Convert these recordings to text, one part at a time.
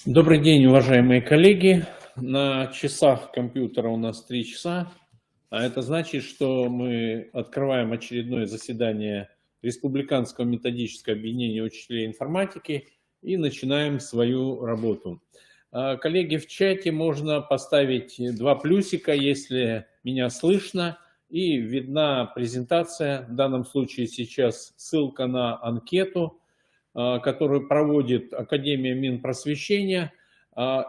Добрый день, уважаемые коллеги. На часах компьютера у нас 3 часа, а это значит, что мы открываем очередное заседание Республиканского методического объединения учителей информатики и начинаем свою работу. Коллеги, в чате можно поставить 2 плюсика, если меня слышно и видна презентация. В данном случае сейчас ссылка на анкету, которую проводит Академия Минпросвещения,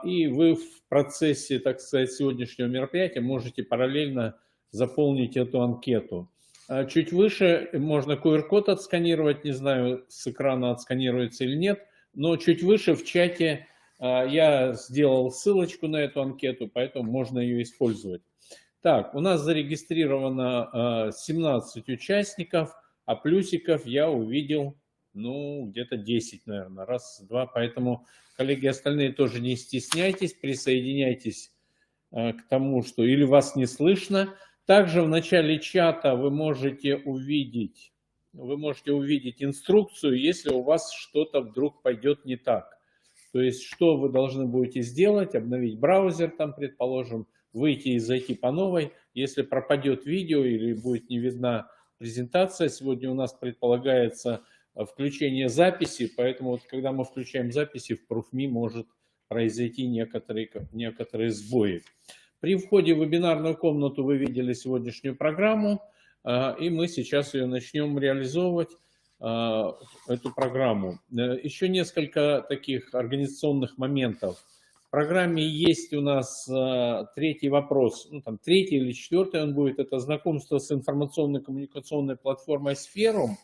и вы в процессе, так сказать, сегодняшнего мероприятия можете параллельно заполнить эту анкету. Чуть выше можно QR-код отсканировать, не знаю, с экрана отсканируется или нет, но чуть выше в чате я сделал ссылочку на эту анкету, поэтому можно ее использовать. Так, у нас зарегистрировано 17 участников, а плюсиков я увидел, ну, где-то 10, наверное, раз, два. Поэтому, коллеги, остальные тоже не стесняйтесь, присоединяйтесь к тому, что или вас не слышно. Также в начале чата вы можете увидеть инструкцию, если у вас что-то вдруг пойдет не так. То есть, что вы должны будете сделать, обновить браузер, там, предположим, выйти и зайти по новой. Если пропадет видео или будет не видна презентация, сегодня у нас предполагается включение записи, поэтому вот когда мы включаем записи, в ProofMe может произойти некоторые сбои. При входе в вебинарную комнату вы видели сегодняшнюю программу, и мы сейчас ее начнем реализовывать, эту программу. Еще несколько таких организационных моментов. В программе есть у нас третий вопрос, ну там третий или четвертый он будет, это знакомство с информационно-коммуникационной платформой Сферум.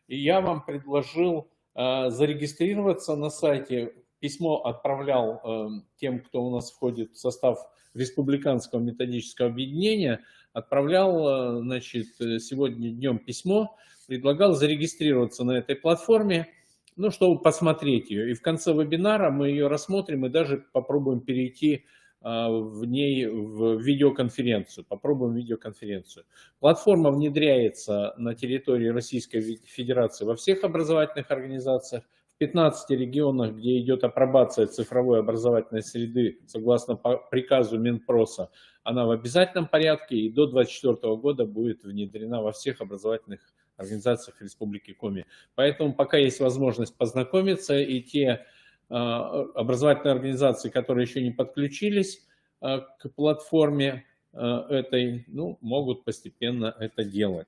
И я вам предложил зарегистрироваться на сайте. Письмо отправлял тем, кто у нас входит в состав Республиканского методического объединения. Отправлял, значит, сегодня днем письмо, предлагал зарегистрироваться на этой платформе, ну, чтобы посмотреть ее. И в конце вебинара мы ее рассмотрим и даже попробуем перейти в ней в видеоконференцию. Попробуем видеоконференцию. Платформа внедряется на территории Российской Федерации во всех образовательных организациях. В 15 регионах, где идет апробация цифровой образовательной среды, согласно приказу Минпроса, она в обязательном порядке и до 2024 года будет внедрена во всех образовательных организациях Республики Коми. Поэтому пока есть возможность познакомиться, и те образовательные организации, которые еще не подключились к платформе этой, ну, могут постепенно это делать.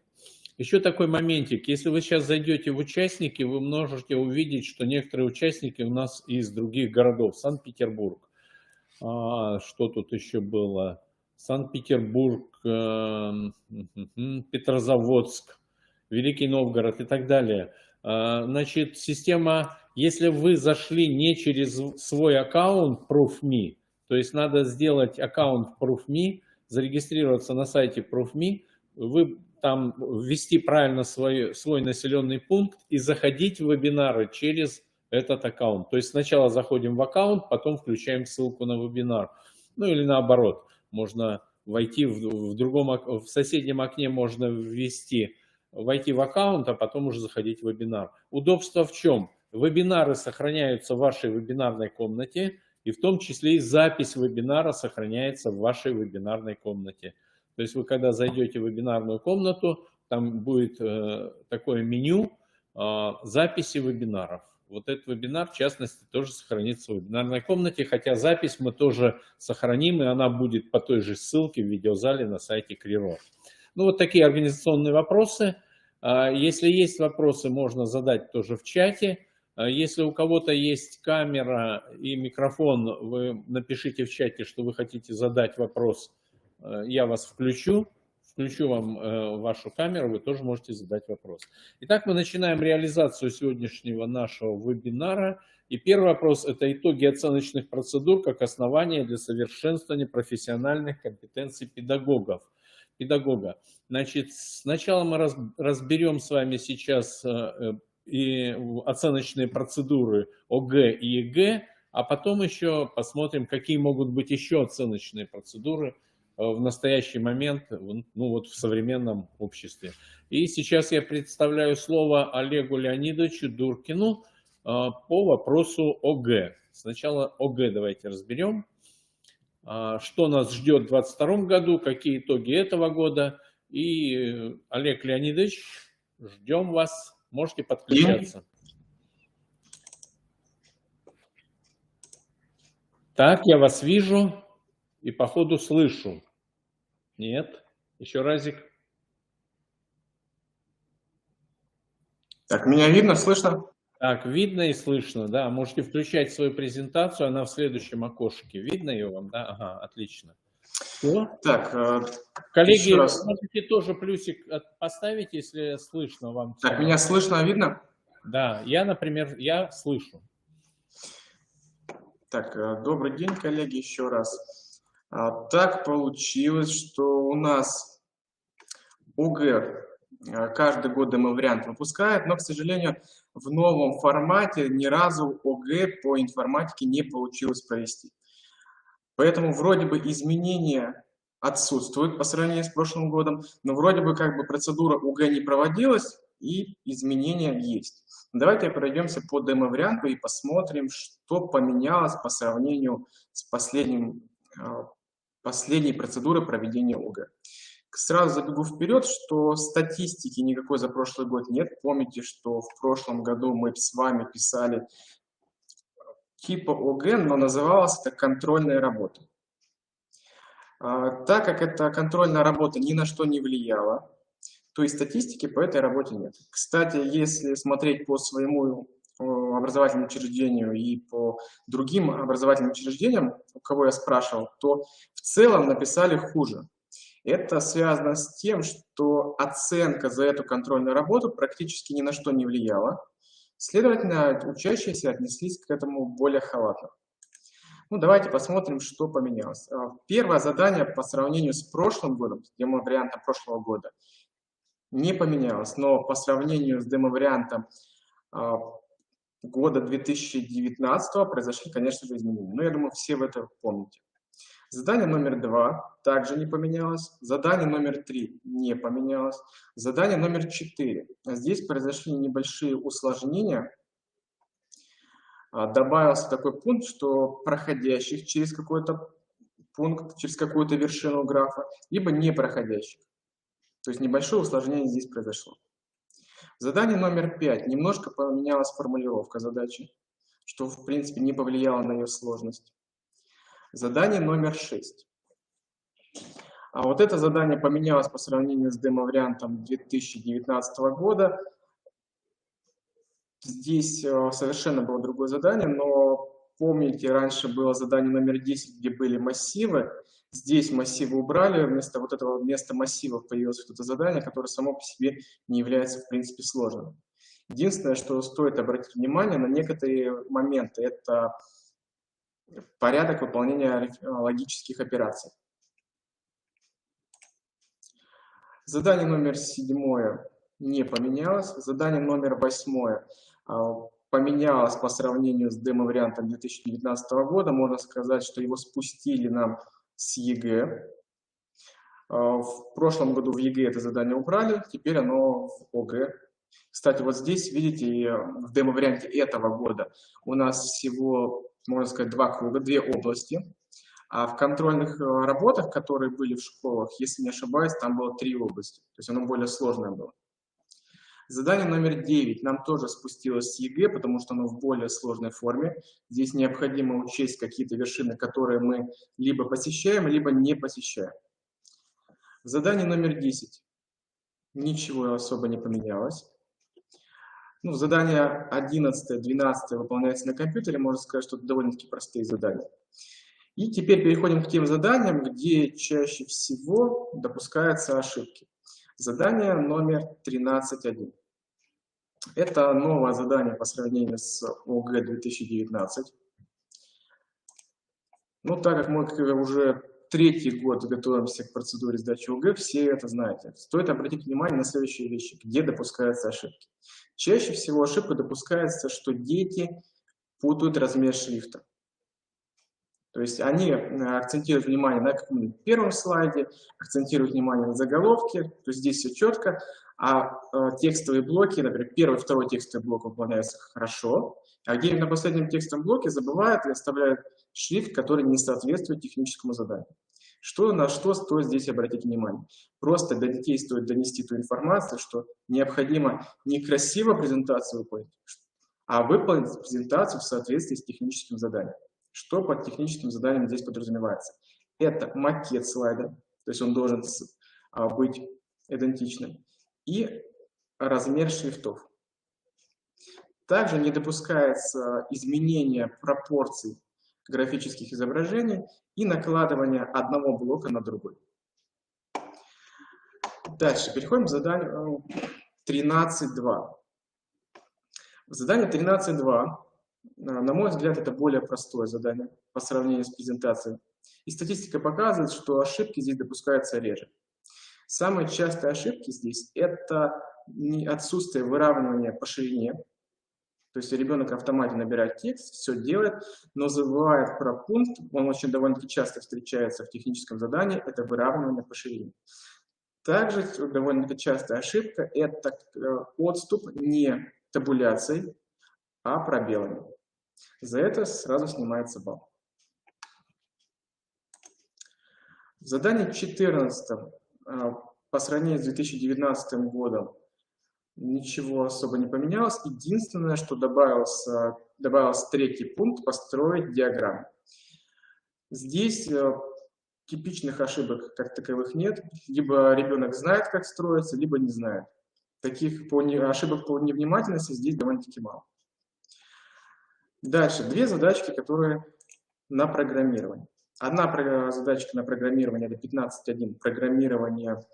Еще такой моментик. Если вы сейчас зайдете в участники, вы можете увидеть, что некоторые участники у нас из других городов. Санкт-Петербург. Что тут еще было? Санкт-Петербург, Петрозаводск, Великий Новгород и так далее. Значит, система, если вы зашли не через свой аккаунт ProofMe, то есть надо сделать аккаунт ProofMe, зарегистрироваться на сайте ProofMe, вы там ввести правильно свой населенный пункт и заходить в вебинары через этот аккаунт. То есть сначала заходим в аккаунт, потом включаем ссылку на вебинар. Ну или наоборот, можно войти в соседнем окне можно войти в аккаунт, а потом уже заходить в вебинар. Удобство в чем? Вебинары сохраняются в вашей вебинарной комнате, и в том числе и запись вебинара сохраняется в вашей вебинарной комнате. То есть вы когда зайдете в вебинарную комнату, там будет такое меню записи вебинаров. Вот этот вебинар, в частности, тоже сохранится в вебинарной комнате, хотя запись мы тоже сохраним, и она будет по той же ссылке в видеозале на сайте Крiro. Ну, вот такие организационные вопросы. Если есть вопросы, можно задать тоже в чате. Если у кого-то есть камера и микрофон, вы напишите в чате, что вы хотите задать вопрос. Я вас включу вам вашу камеру, вы тоже можете задать вопрос. Итак, мы начинаем реализацию сегодняшнего нашего вебинара. И первый вопрос – это итоги оценочных процедур как основание для совершенствования профессиональных компетенций педагога. Значит, сначала мы разберем с вами сейчас и оценочные процедуры ОГЭ и ЕГЭ, а потом еще посмотрим, какие могут быть еще оценочные процедуры в настоящий момент, ну вот в современном обществе. И сейчас я представляю слово Олегу Леонидовичу Дуркину, по вопросу ОГЭ. Сначала ОГЭ давайте разберем. Что нас ждет в 2022 году, какие итоги этого года. И, Олег Леонидович, ждем вас. Можете подключаться. Так, я вас вижу и по ходу слышу. Нет? Еще разик. Так, меня видно, слышно? Так, видно и слышно, да. Можете включать свою презентацию, она в следующем окошке. Видно ее вам, да? Ага, отлично. Все. Так, коллеги, можете тоже плюсик поставить, если слышно вам. Так, меня слышно, видно? Да, я, например, я слышу. Так, добрый день, коллеги, еще раз. Так получилось, что у нас ОГЭ каждый год демо-вариант выпускает, но, к сожалению, в новом формате ни разу ОГЭ по информатике не получилось провести. Поэтому вроде бы изменения отсутствуют по сравнению с прошлым годом, но вроде бы как бы процедура ОГЭ не проводилась и изменения есть. Давайте пройдемся по демо-варианту и посмотрим, что поменялось по сравнению с последней процедурой проведения ОГЭ. Сразу забегу вперед, что статистики никакой за прошлый год нет. Помните, что в прошлом году мы с вами писали типа ОГЭ, но называлась это контрольная работа. Так как эта контрольная работа ни на что не влияла, то и статистики по этой работе нет. Кстати, если смотреть по своему образовательному учреждению и по другим образовательным учреждениям, у кого я спрашивал, то в целом написали хуже. Это связано с тем, что оценка за эту контрольную работу практически ни на что не влияла. Следовательно, учащиеся отнеслись к этому более халатно. Ну, давайте посмотрим, что поменялось. Первое задание по сравнению с прошлым годом, с демо-вариантом прошлого года, не поменялось, но по сравнению с демо-вариантом года 2019 произошли, конечно же, изменения. Но я думаю, все вы это помните. Задание номер 2 также не поменялось. Задание номер 3 не поменялось. Задание номер 4. Здесь произошли небольшие усложнения. Добавился такой пункт, что проходящих через какой-то пункт, через какую-то вершину графа, либо не проходящих. То есть небольшое усложнение здесь произошло. Задание номер 5. Немножко поменялась формулировка задачи, что в принципе не повлияло на ее сложность. Задание номер 6. А вот это задание поменялось по сравнению с демо-вариантом 2019 года. Здесь совершенно было другое задание, но помните, раньше было задание номер 10, где были массивы. Здесь массивы убрали, вместо вот этого вместо массивов появилось вот это задание, которое само по себе не является в принципе сложным. Единственное, что стоит обратить внимание на некоторые моменты, это порядок выполнения логических операций. Задание номер 7 не поменялось. Задание номер 8 поменялось по сравнению с демо-вариантом 2019 года. Можно сказать, что его спустили нам с ЕГЭ. В прошлом году в ЕГЭ это задание убрали, теперь оно в ОГЭ. Кстати, вот здесь, видите, в демо-варианте этого года у нас всего, можно сказать, 2 круга, 2 области. А в контрольных работах, которые были в школах, если не ошибаюсь, там было 3 области. То есть оно более сложное было. Задание номер 9 нам тоже спустилось с ЕГЭ, потому что оно в более сложной форме. Здесь необходимо учесть какие-то вершины, которые мы либо посещаем, либо не посещаем. Задание номер 10. Ничего особо не поменялось. Ну, задания 11, 12 выполняются на компьютере. Можно сказать, что это довольно-таки простые задания. И теперь переходим к тем заданиям, где чаще всего допускаются ошибки. Задание номер 13.1. Это новое задание по сравнению с ОГЭ 2019. Ну, так как мы уже 3-й год готовимся к процедуре сдачи ОГЭ, все это знаете. Стоит обратить внимание на следующие вещи, где допускаются ошибки. Чаще всего ошибка допускается, что дети путают размер шрифта. То есть они акцентируют внимание на каком-нибудь первом слайде, акцентируют внимание на заголовке, то есть здесь все четко, текстовые блоки, например, первый, второй текстовый блок выполняются хорошо, а где-нибудь на последнем текстовом блоке забывают и оставляют шрифт, который не соответствует техническому заданию. На что стоит здесь обратить внимание? Просто до детей стоит донести ту информацию, что необходимо не красиво презентацию выполнить, а выполнить презентацию в соответствии с техническим заданием. Что под техническим заданием здесь подразумевается? Это макет слайда, то есть он должен быть идентичным, и размер шрифтов. Также не допускается изменение пропорций графических изображений и накладывание одного блока на другой. Дальше переходим к заданию 13.2. В задании 13.2, на мой взгляд, это более простое задание по сравнению с презентацией. И статистика показывает, что ошибки здесь допускаются реже. Самые частые ошибки здесь – это отсутствие выравнивания по ширине. То есть ребенок в автомате набирает текст, все делает, но забывает про пункт, он очень довольно-таки часто встречается в техническом задании, это выравнивание по ширине. Также довольно-таки частая ошибка – это отступ не табуляцией, а пробелами. За это сразу снимается балл. В задании 14 по сравнению с 2019 годом ничего особо не поменялось. Единственное, что добавился третий пункт – построить диаграмму. Здесь типичных ошибок как таковых нет. Либо ребенок знает, как строится, либо не знает. Таких ошибок по невнимательности здесь довольно-таки мало. Дальше. Две задачки, которые на программирование. Одна задачка на программирование – это 15.1. Программирование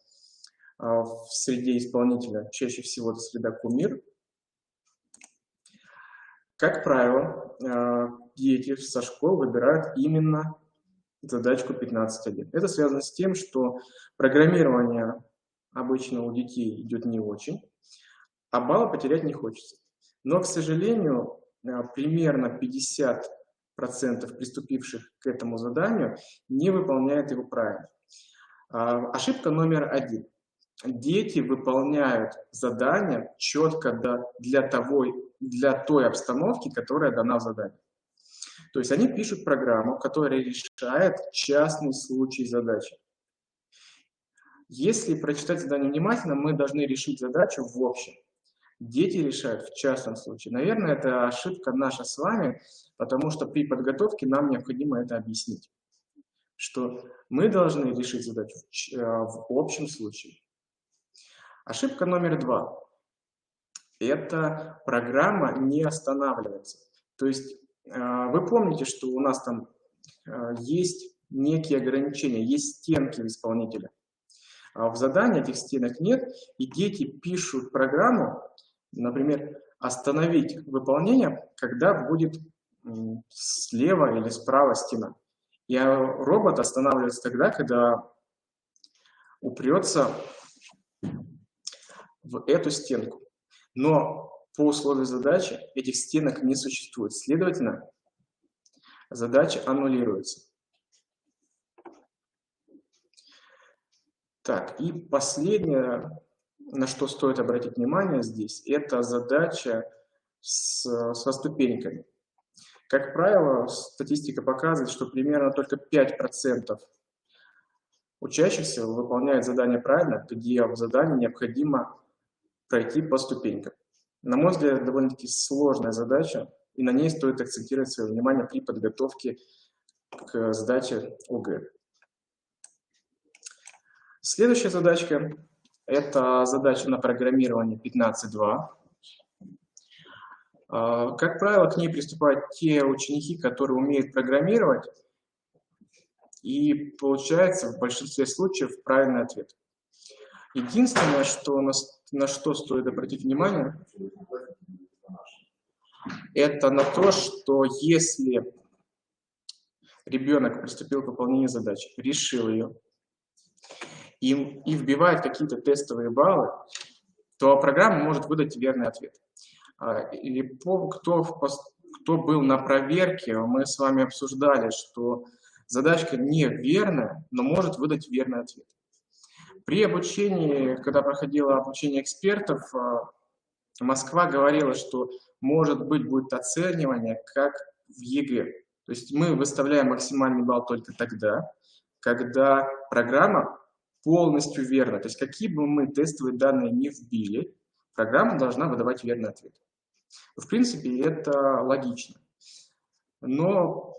в среде исполнителя, чаще всего это среда Кумир. Как правило, дети со школ выбирают именно задачку 15.1. Это связано с тем, что программирование обычно у детей идет не очень, а баллы потерять не хочется. Но, к сожалению, примерно 50% приступивших к этому заданию не выполняют его правильно. Ошибка номер 1. Дети выполняют задание четко для той обстановки, которая дана в задании. То есть они пишут программу, которая решает частный случай задачи. Если прочитать задание внимательно, мы должны решить задачу в общем. Дети решают в частном случае. Наверное, это ошибка наша с вами, потому что при подготовке нам необходимо это объяснить. Что мы должны решить задачу в общем случае. Ошибка номер 2. Это программа не останавливается. То есть вы помните, что у нас там есть некие ограничения, есть стенки у исполнителя. А в задании этих стенок нет, и дети пишут программу, например, остановить выполнение, когда будет слева или справа стена. И робот останавливается тогда, когда упрется в эту стенку. Но по условию задачи этих стенок не существует. Следовательно, задача аннулируется. Так, и последнее, на что стоит обратить внимание здесь, это задача со ступеньками. Как правило, статистика показывает, что примерно только 5% учащихся выполняют задание правильно, где в задании необходимо пройти по ступенькам. На мой взгляд, это довольно-таки сложная задача, и на ней стоит акцентировать свое внимание при подготовке к сдаче ОГЭ. Следующая задачка – это задача на программирование 15.2. Как правило, к ней приступают те ученики, которые умеют программировать, и получается в большинстве случаев правильный ответ. Единственное, на что стоит обратить внимание, это на то, что если ребенок приступил к выполнению задачи, решил ее, и вбивает какие-то тестовые баллы, то программа может выдать верный ответ. Или кто был на проверке, мы с вами обсуждали, что задачка неверная, но может выдать верный ответ. При обучении, когда проходило обучение экспертов, Москва говорила, что может быть будет оценивание как в ЕГЭ. То есть мы выставляем максимальный балл только тогда, когда программа полностью верна. То есть какие бы мы тестовые данные не вбили, программа должна выдавать верный ответ. В принципе, это логично. Но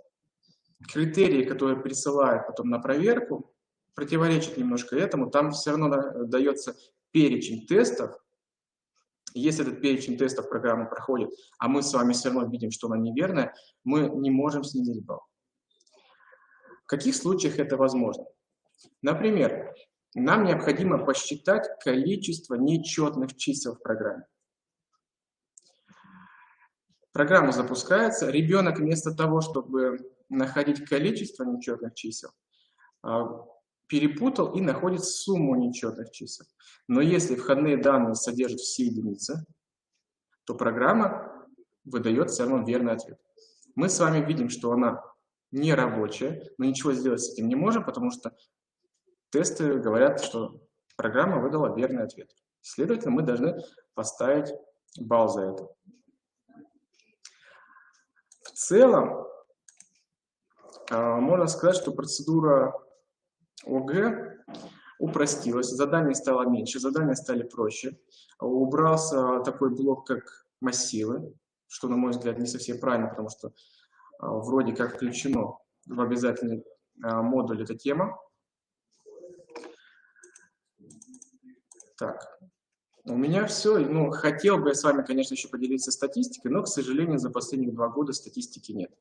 критерии, которые присылают потом на проверку, противоречат немножко этому. Там все равно дается перечень тестов. Если этот перечень тестов программа проходит, а мы с вами все равно видим, что она неверная, мы не можем снизить балл. В каких случаях это возможно? Например, нам необходимо посчитать количество нечетных чисел в программе. Программа запускается, ребенок вместо того, чтобы находить количество нечетных чисел, перепутал и находит сумму нечетных чисел. Но если входные данные содержат все единицы, то программа выдает все равно верный ответ. Мы с вами видим, что она не рабочая, но ничего сделать с этим не можем, потому что тесты говорят, что программа выдала верный ответ. Следовательно, мы должны поставить балл за это. В целом, можно сказать, что процедура ОГЭ упростилась, заданий стало меньше, задания стали проще. Убрался такой блок, как массивы, что, на мой взгляд, не совсем правильно, потому что вроде как включено в обязательный модуль эта тема. Так, у меня все. Ну, хотел бы я с вами, конечно, еще поделиться статистикой, но, к сожалению, за последние 2 года статистики нет.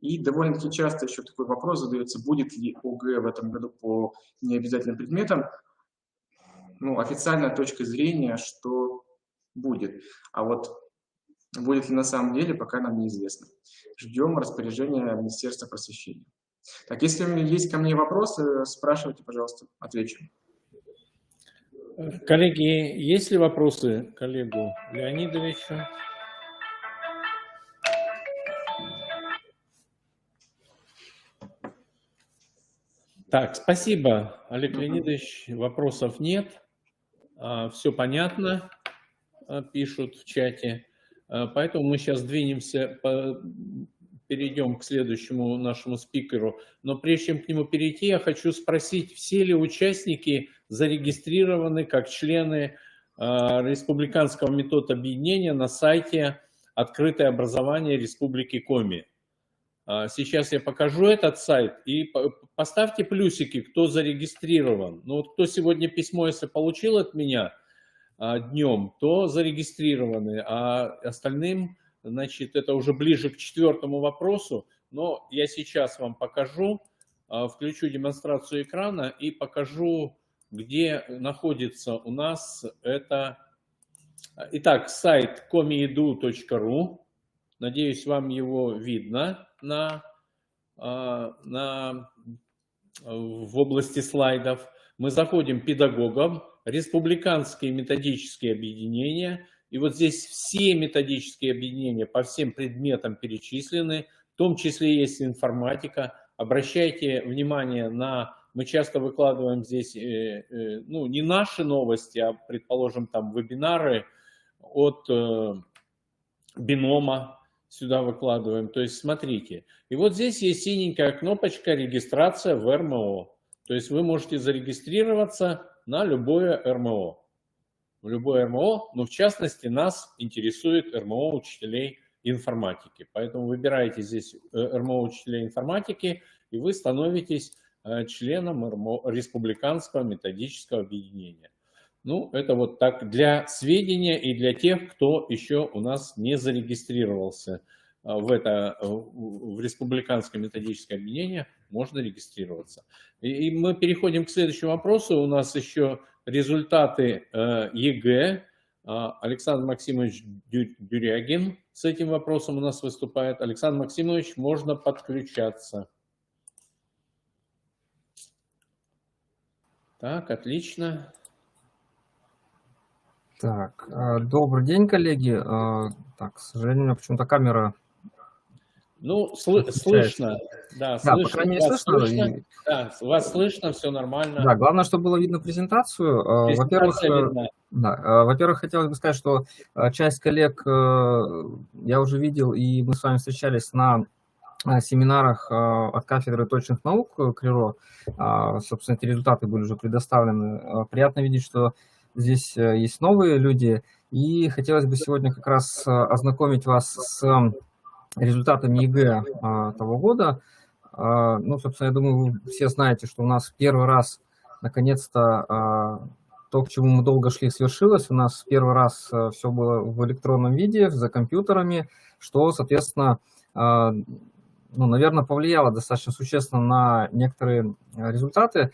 И довольно-таки часто еще такой вопрос задается, будет ли ОГЭ в этом году по необязательным предметам. Ну, официальная точка зрения, что будет. А вот будет ли на самом деле, пока нам неизвестно. Ждем распоряжения Министерства просвещения. Так, если есть ко мне вопросы, спрашивайте, пожалуйста, отвечу. Коллеги, есть ли вопросы к Олегу Леонидовичу? Так, спасибо, Олег Леонидович. Вопросов нет. Все понятно, пишут в чате. Поэтому мы сейчас двинемся, перейдем к следующему нашему спикеру. Но прежде чем к нему перейти, я хочу спросить, все ли участники зарегистрированы как члены Республиканского методобъединения на сайте «Открытое образование Республики Коми». Сейчас я покажу этот сайт, и поставьте плюсики, кто зарегистрирован. Ну вот кто сегодня письмо, если получил от меня днем, то зарегистрированы, а остальным, значит, это уже ближе к 4-му вопросу, но я сейчас вам покажу, включу демонстрацию экрана и покажу, где находится у нас это. Итак, сайт komiedu.ru. Надеюсь, вам его видно в области слайдов. Мы заходим педагогам, республиканские методические объединения. И вот здесь все методические объединения по всем предметам перечислены, в том числе есть информатика. Обращайте внимание на... Мы часто выкладываем здесь, ну, не наши новости, а, предположим, там вебинары от Бинома сюда выкладываем. То есть смотрите. И вот здесь есть синенькая кнопочка «Регистрация в РМО». То есть вы можете зарегистрироваться на любое РМО. В любое РМО, но в частности нас интересует РМО учителей информатики. Поэтому выбираете здесь РМО учителей информатики, и вы становитесь членом Республиканского методического объединения. Ну, это вот так для сведения и для тех, кто еще у нас не зарегистрировался в Республиканское методическое объединение, можно регистрироваться. И мы переходим к следующему вопросу. У нас еще результаты ЕГЭ. Александр Максимович Дюрягин с этим вопросом у нас выступает. Александр Максимович, можно подключаться. Так, отлично. Так, добрый день, коллеги. Так, к сожалению, почему-то камера Ну, Отключается. слышно, да, Да, по слышно, крайней мере, вас слышно. слышно, И, да, вас слышно, все нормально, да, главное, чтобы было видно презентацию. Во-первых, презентация видна. да, во-первых, хотелось бы сказать, что часть коллег я уже видел, и мы с вами встречались на семинарах от кафедры точных наук КРИРО. Собственно, эти результаты были уже предоставлены. Приятно видеть, что здесь есть новые люди. И хотелось бы сегодня как раз ознакомить вас с результатами ЕГЭ того года. Ну, собственно, я думаю, вы все знаете, что у нас первый раз, наконец-то, то, к чему мы долго шли, свершилось. У нас первый раз все было в электронном виде, за компьютерами, что, соответственно, ну, наверное, повлияло достаточно существенно на некоторые результаты.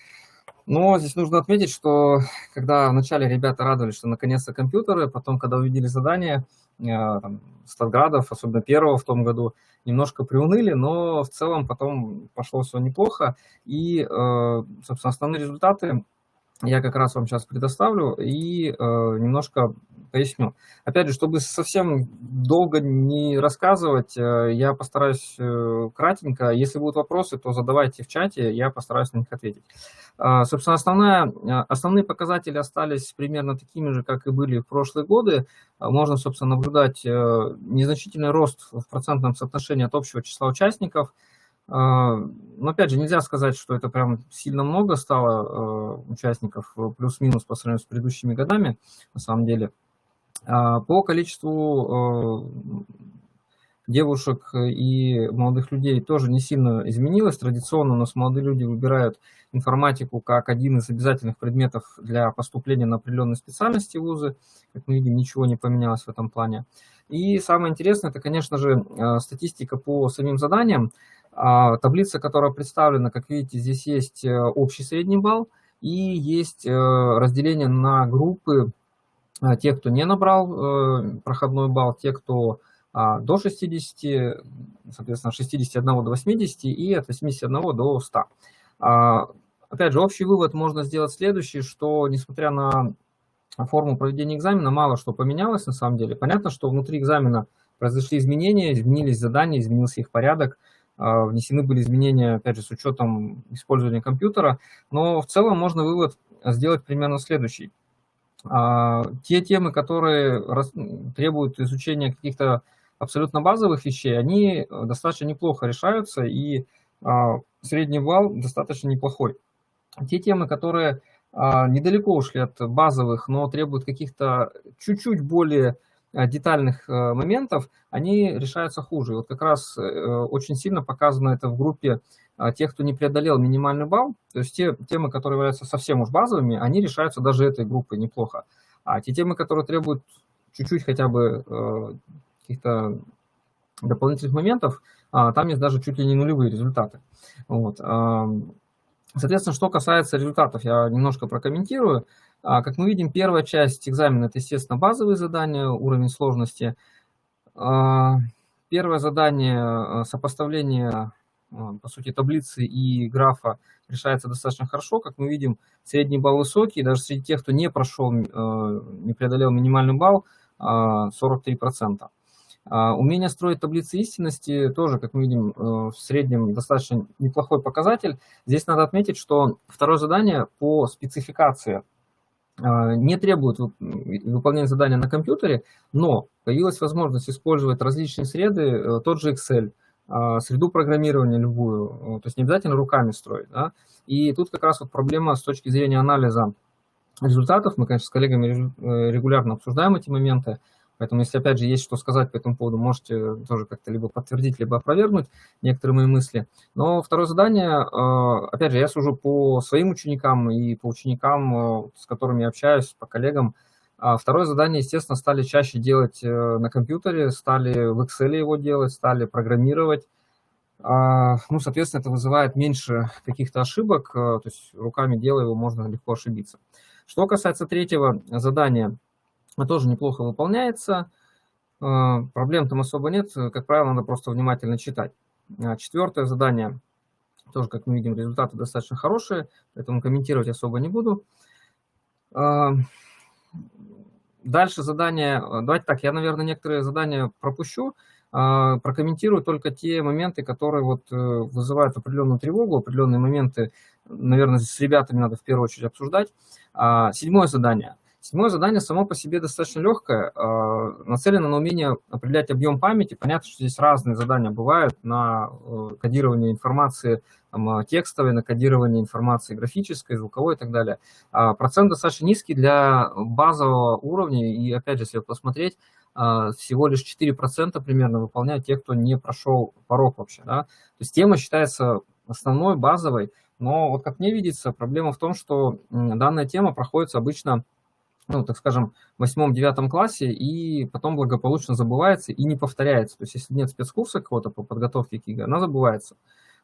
Но здесь нужно отметить, что когда вначале ребята радовались, что наконец-то компьютеры, потом, когда увидели задание, там, Статградов, особенно первого в том году, немножко приуныли, но в целом потом пошло все неплохо. И, собственно, основные результаты я как раз вам сейчас предоставлю и немножко поясню. Опять же, чтобы совсем долго не рассказывать, я постараюсь кратенько. Если будут вопросы, то задавайте в чате, я постараюсь на них ответить. Собственно, основные показатели остались примерно такими же, как и были в прошлые годы. Можно, собственно, наблюдать незначительный рост в процентном соотношении от общего числа участников. Но опять же, нельзя сказать, что это прям сильно много стало участников, плюс-минус по сравнению с предыдущими годами, на самом деле. По количеству девушек и молодых людей тоже не сильно изменилось. Традиционно у нас молодые люди выбирают информатику как один из обязательных предметов для поступления на определенные специальности в вузы. Как мы видим, ничего не поменялось в этом плане. И самое интересное, это, конечно же, статистика по самим заданиям. Таблица, которая представлена, как видите, здесь есть общий средний балл и есть разделение на группы тех, кто не набрал проходной балл, те, кто до 60, соответственно, от 61 до 80 и от 81 до 100. Опять же, общий вывод можно сделать следующий, что несмотря на форму проведения экзамена, мало что поменялось на самом деле. Понятно, что внутри экзамена произошли изменения, изменились задания, изменился их порядок, внесены были изменения, опять же, с учетом использования компьютера, но в целом можно вывод сделать примерно следующий. Те темы, которые требуют изучения каких-то абсолютно базовых вещей, они достаточно неплохо решаются, и средний балл достаточно неплохой. Те темы, которые недалеко ушли от базовых, но требуют каких-то чуть-чуть более детальных моментов, они решаются хуже. И вот как раз очень сильно показано это в группе тех, кто не преодолел минимальный балл. То есть те темы, которые являются совсем уж базовыми, они решаются даже этой группой неплохо. А те темы, которые требуют чуть-чуть хотя бы каких-то дополнительных моментов, там есть даже чуть ли не нулевые результаты. Вот. Соответственно, что касается результатов, я немножко прокомментирую. Как мы видим, первая часть экзамена – это, естественно, базовые задания, уровень сложности. Первое задание – сопоставление, по сути, таблицы и графа решается достаточно хорошо. Как мы видим, средний балл высокий, даже среди тех, кто не прошел, не преодолел минимальный балл, 43%. Умение строить таблицы истинности тоже, как мы видим, в среднем достаточно неплохой показатель. Здесь надо отметить, что второе задание по спецификации не требует выполнения задания на компьютере, но появилась возможность использовать различные среды, тот же Excel, среду программирования любую, то есть не обязательно руками строить. Да? И тут как раз вот проблема с точки зрения анализа результатов. Мы, конечно, с коллегами регулярно обсуждаем эти моменты. Поэтому, если, опять же, есть что сказать по этому поводу, можете тоже как-то либо подтвердить, либо опровергнуть некоторые мои мысли. Но второе задание, опять же, я сужу по своим ученикам и по ученикам, с которыми я общаюсь, по коллегам. Второе задание, естественно, стали чаще делать на компьютере, стали в Excel его делать, стали программировать. Ну, соответственно, это вызывает меньше каких-то ошибок, то есть руками делая его можно легко ошибиться. Что касается третьего задания, тоже неплохо выполняется, проблем там особо нет, как правило, надо просто внимательно читать. Четвертое задание, тоже, как мы видим, результаты достаточно хорошие, поэтому комментировать особо не буду. Дальше задание, давайте так, я, наверное, некоторые задания пропущу. прокомментирую только те моменты, которые вот вызывают определенную тревогу, определенные моменты, наверное, с ребятами надо в первую очередь обсуждать. 7-е задание. 7-е задание само по себе достаточно легкое, нацелено на умение определять объем памяти. Понятно, что здесь разные задания бывают на кодирование информации там, текстовой, на кодирование информации графической, звуковой и так далее. Процент достаточно низкий для базового уровня, и опять же, если посмотреть, всего лишь 4% примерно выполняют те, кто не прошел порог вообще. Да? То есть тема считается основной, базовой, но вот как мне видится, проблема в том, что данная тема проходится обычно, ну, так скажем, в 8-9 классе и потом благополучно забывается и не повторяется. То есть если нет спецкурса какого-то по подготовке к ЕГЭ, она забывается.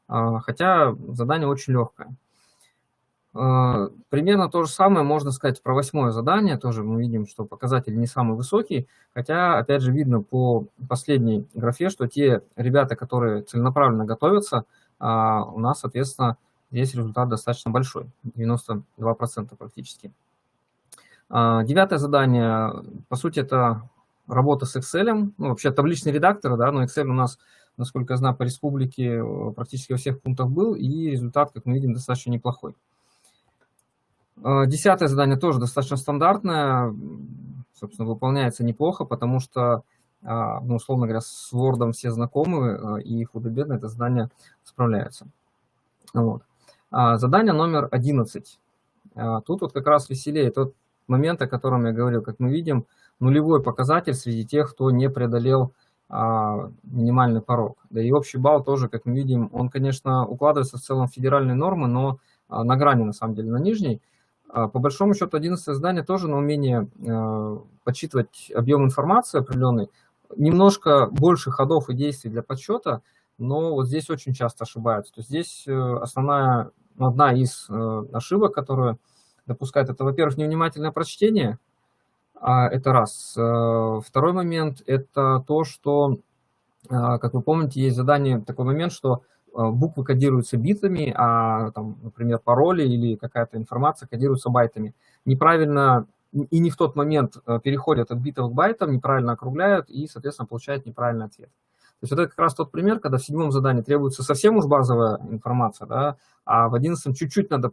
Хотя задание очень легкое. Примерно то же самое можно сказать про 8-е задание. Тоже мы видим, что показатель не самый высокий. Хотя, опять же, видно по последней графе, что те ребята, которые целенаправленно готовятся, у нас, соответственно, здесь результат достаточно большой. 92% практически. 9-е задание, по сути, это работа с Excel. Ну, вообще табличный редактор, да, но Excel у нас, насколько я знаю, по республике практически во всех пунктах был, и результат, как мы видим, достаточно неплохой. 10-е задание тоже достаточно стандартное, собственно, выполняется неплохо, потому что, ну, условно говоря, с Word все знакомы, и худо-бедно это задание справляются. Вот. Задание номер 11. Тут вот как раз веселее тот момент, о котором я говорил. Как мы видим, нулевой показатель среди тех, кто не преодолел минимальный порог. Да и общий балл тоже, как мы видим, он, конечно, укладывается в целом в федеральные нормы, но на грани, на самом деле, на нижней. По большому счету, 11-е задание тоже на умение подсчитывать объем информации определенный. Немножко больше ходов и действий для подсчета, но вот здесь очень часто ошибаются. То есть здесь одна из ошибок, которую допускает, это, во-первых, невнимательное прочтение. Это раз. Второй момент – это то, что, как вы помните, есть задание, такой момент, что буквы кодируются битами, а, там, например, пароли или какая-то информация кодируются байтами. Неправильно и не в тот момент переходят от битов к байтам, неправильно округляют и, соответственно, получают неправильный ответ. То есть это как раз тот пример, когда в 7-м задании требуется совсем уж базовая информация, да, а в 11-м чуть-чуть надо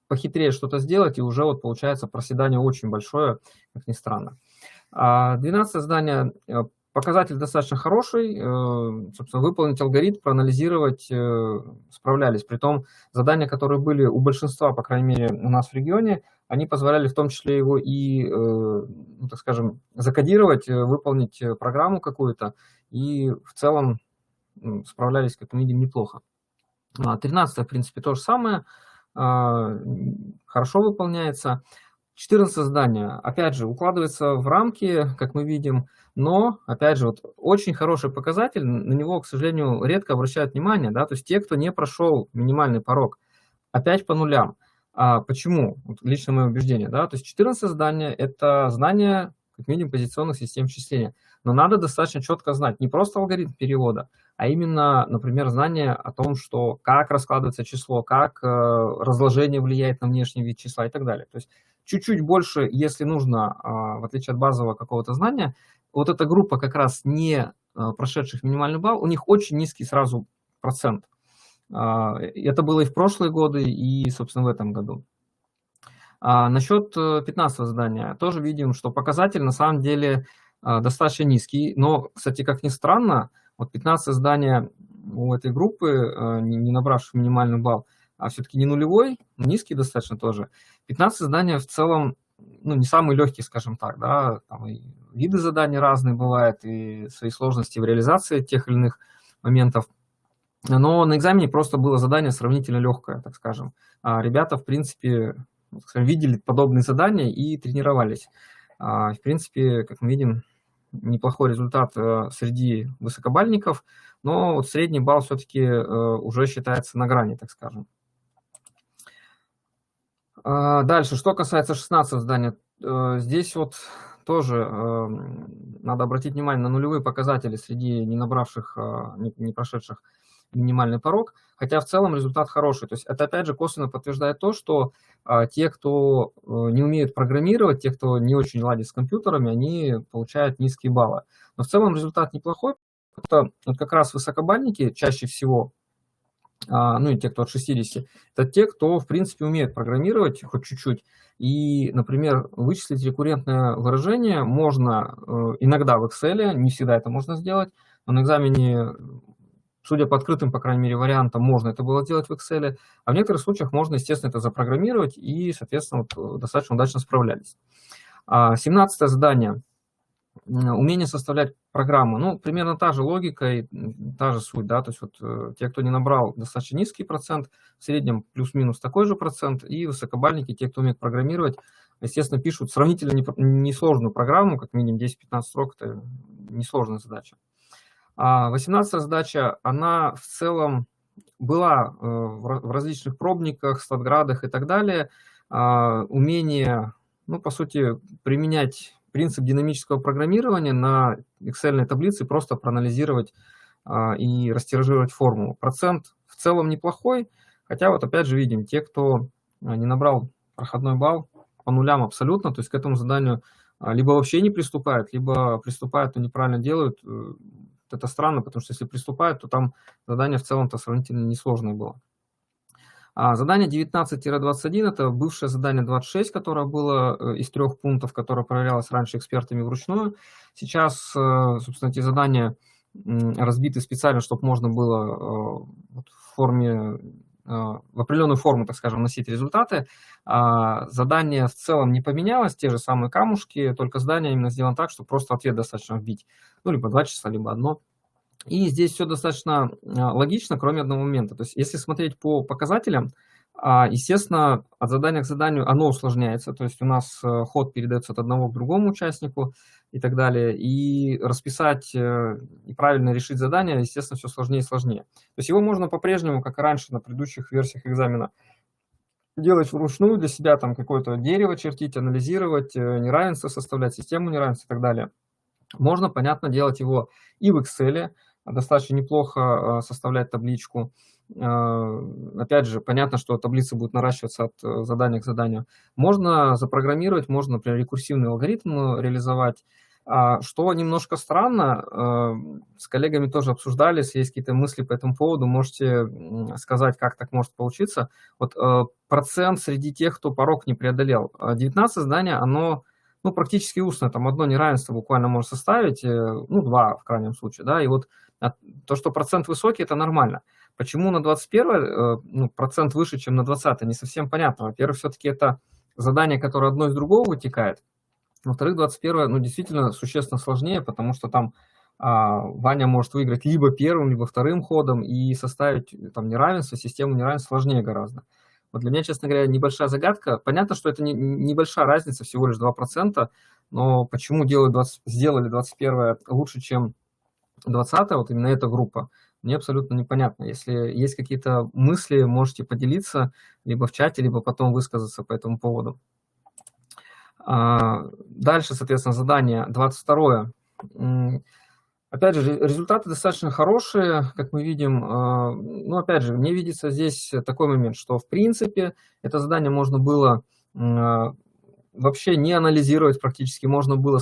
похитрее что-то сделать, и уже вот получается проседание очень большое, как ни странно. 12-е задание. Показатель достаточно хороший, собственно, выполнить алгоритм, проанализировать справлялись. Притом задания, которые были у большинства, по крайней мере, у нас в регионе, они позволяли в том числе его и, ну, так скажем, закодировать, выполнить программу какую-то, и в целом справлялись, как мы видим, неплохо. 13-е, в принципе, то же самое, хорошо выполняется. 14 задание, опять же, укладывается в рамки, как мы видим, но, опять же, вот очень хороший показатель, на него, к сожалению, редко обращают внимание, да, то есть те, кто не прошел минимальный порог, опять по нулям. Почему? Вот лично мое убеждение, да, то есть 14 задание – это знание, как минимум, позиционных систем счисления, но надо достаточно четко знать не просто алгоритм перевода, а именно, например, знание о том, что как раскладывается число, как разложение влияет на внешний вид числа и так далее. То есть чуть-чуть больше, если нужно, в отличие от базового какого-то знания, вот эта группа как раз не прошедших минимальный балл, у них очень низкий сразу процент. Это было и в прошлые годы, и, собственно, в этом году. Насчет 15-го задания тоже видим, что показатель на самом деле достаточно низкий, но, кстати, как ни странно, вот 15-е задание у этой группы, не набравших минимальный балл, а все-таки не нулевой, низкий достаточно тоже. 15 задания в целом, ну, не самые легкие, скажем так, да, там и виды заданий разные бывают, и свои сложности в реализации тех или иных моментов. Но на экзамене просто было задание сравнительно легкое, так скажем. Ребята, в принципе, видели подобные задания и тренировались. В принципе, как мы видим, неплохой результат среди высокобальников, но вот средний балл все-таки уже считается на грани, так скажем. Дальше, что касается 16-го задания, здесь вот тоже надо обратить внимание на нулевые показатели среди не набравших, не прошедших минимальный порог, хотя в целом результат хороший. То есть это опять же косвенно подтверждает то, что те, кто не умеют программировать, те, кто не очень ладит с компьютерами, они получают низкие баллы. Но в целом результат неплохой. Это вот как раз высокобальники чаще всего, ну и те, кто от 60, это те, кто, в принципе, умеет программировать хоть чуть-чуть. И, например, вычислить рекуррентное выражение можно иногда в Excel, не всегда это можно сделать, но на экзамене, судя по открытым, по крайней мере, вариантам, можно это было сделать в Excel, а в некоторых случаях можно, естественно, это запрограммировать, и, соответственно, вот, достаточно удачно справлялись. 17-е задание. Умение составлять программу. Ну, примерно та же логика и та же суть, да, то есть вот те, кто не набрал достаточно низкий процент, в среднем плюс-минус такой же процент, и высокобальники, те, кто умеет программировать, естественно, пишут сравнительно несложную программу, как минимум 10-15 строк, это несложная задача. 18-я задача, она в целом была в различных пробниках, статградах и так далее. Умение, ну, по сути, применять принцип динамического программирования на Excel таблице, просто проанализировать и растиражировать формулу. Процент в целом неплохой, хотя вот опять же видим, те, кто не набрал проходной балл по нулям абсолютно, то есть к этому заданию либо вообще не приступают, либо приступают, но неправильно делают. Это странно, потому что если приступают, то там задание в целом-то сравнительно несложное было. Задание 19-21 – это бывшее задание 26, которое было из 3 пунктов, которое проверялось раньше экспертами вручную. Сейчас, собственно, эти задания разбиты специально, чтобы можно было в определенную форму, так скажем, носить результаты. Задание в целом не поменялось, те же самые камушки, только задание именно сделано так, что просто ответ достаточно вбить. Ну, либо 2 числа, либо одно. И здесь все достаточно логично, кроме одного момента. То есть если смотреть по показателям, естественно, от задания к заданию оно усложняется. То есть у нас ход передается от одного к другому участнику и так далее. И расписать и правильно решить задание, естественно, все сложнее и сложнее. То есть его можно по-прежнему, как и раньше на предыдущих версиях экзамена, делать вручную для себя, там какое-то дерево чертить, анализировать, неравенство составлять, систему неравенств и так далее. Можно, понятно, делать его и в Excel, достаточно неплохо составлять табличку. Опять же, понятно, что таблица будет наращиваться от задания к заданию. Можно запрограммировать, можно, например, рекурсивный алгоритм реализовать. Что немножко странно, с коллегами тоже обсуждали, если есть какие-то мысли по этому поводу, можете сказать, как так может получиться. Вот процент среди тех, кто порог не преодолел. 19 задание, оно практически устно, там одно неравенство буквально можно составить, 2 в крайнем случае, да, и вот то, что процент высокий, это нормально. Почему на 21 процент выше, чем на 20, не совсем понятно. Во-первых, все-таки это задание, которое одно из другого вытекает. Во-вторых, 21 действительно существенно сложнее, потому что там Ваня может выиграть либо первым, либо вторым ходом и составить там неравенство, систему неравенств сложнее гораздо. Вот для меня, честно говоря, небольшая загадка. Понятно, что это небольшая разница, всего лишь 2%, но почему сделали 21 лучше, чем 20, вот именно эта группа, мне абсолютно непонятно. Если есть какие-то мысли, можете поделиться либо в чате, либо потом высказаться по этому поводу. Дальше, соответственно, задание 22. Опять же, результаты достаточно хорошие, как мы видим. Но, опять же, мне видится здесь такой момент, что, в принципе, это задание можно было вообще не анализировать практически. Можно было,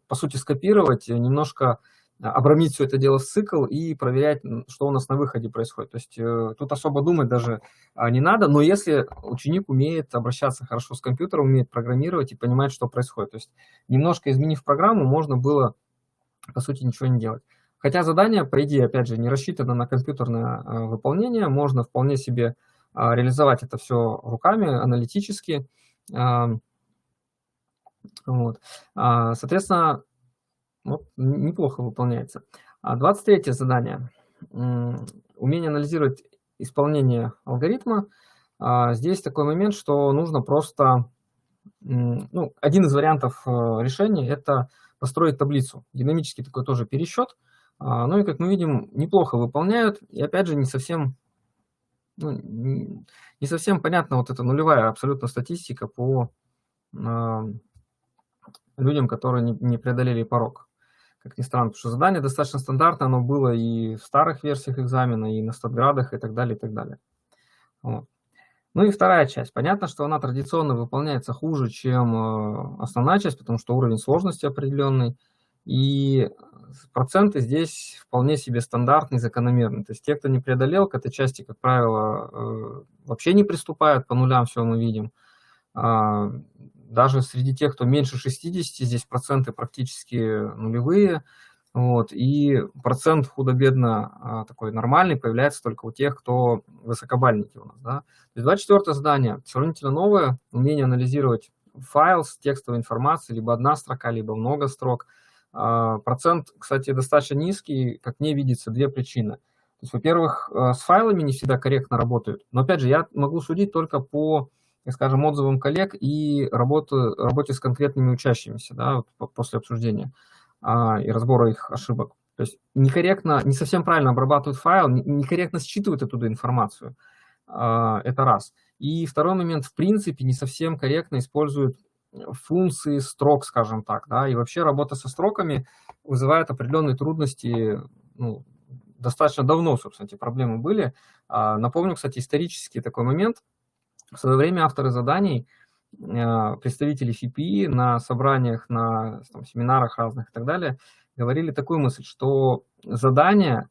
по сути, скопировать, немножко обрамить все это дело в цикл и проверять, что у нас на выходе происходит. То есть тут особо думать даже не надо, но если ученик умеет обращаться хорошо с компьютером, умеет программировать и понимать, что происходит. То есть немножко изменив программу, можно было, по сути, ничего не делать. Хотя задание, по идее, опять же, не рассчитано на компьютерное выполнение, можно вполне себе реализовать это все руками, аналитически. Вот. Соответственно, неплохо выполняется. 23 задание. Умение анализировать исполнение алгоритма. Здесь такой момент, что нужно просто... один из вариантов решения – это построить таблицу. Динамический такой тоже пересчет. Ну и, как мы видим, неплохо выполняют. И опять же, не совсем понятна вот эта нулевая абсолютно статистика по людям, которые не преодолели порог. Как ни странно, потому что задание достаточно стандартное, оно было и в старых версиях экзамена, и на статградах, и так далее, и так далее. Вот. Ну и вторая часть. Понятно, что она традиционно выполняется хуже, чем основная часть, потому что уровень сложности определенный. И проценты здесь вполне себе стандартные, закономерные. То есть те, кто не преодолел, к этой части, как правило, вообще не приступают, по нулям все мы видим. Даже среди тех, кто меньше 60, здесь проценты практически нулевые. Вот, и процент худо-бедно такой нормальный появляется только у тех, кто высокобальники у нас. Да? То есть 24-е задание сравнительно новое, умение анализировать файл с текстовой информацией, либо одна строка, либо много строк. Процент, кстати, достаточно низкий, как мне видится, две причины. То есть, во-первых, с файлами не всегда корректно работают, но, опять же, я могу судить только по, скажем, отзывам коллег и работе с конкретными учащимися, да, вот после обсуждения и разбора их ошибок. То есть некорректно, не совсем правильно обрабатывают файл, некорректно считывают оттуда информацию. Это раз. И второй момент, в принципе, не совсем корректно используют функции строк, скажем так, да, и вообще работа со строками вызывает определенные трудности, ну, достаточно давно, собственно, эти проблемы были. Напомню, кстати, исторический такой момент. В свое время авторы заданий, представители ФИПИ на собраниях, на там, семинарах разных и так далее, говорили такую мысль, что задания,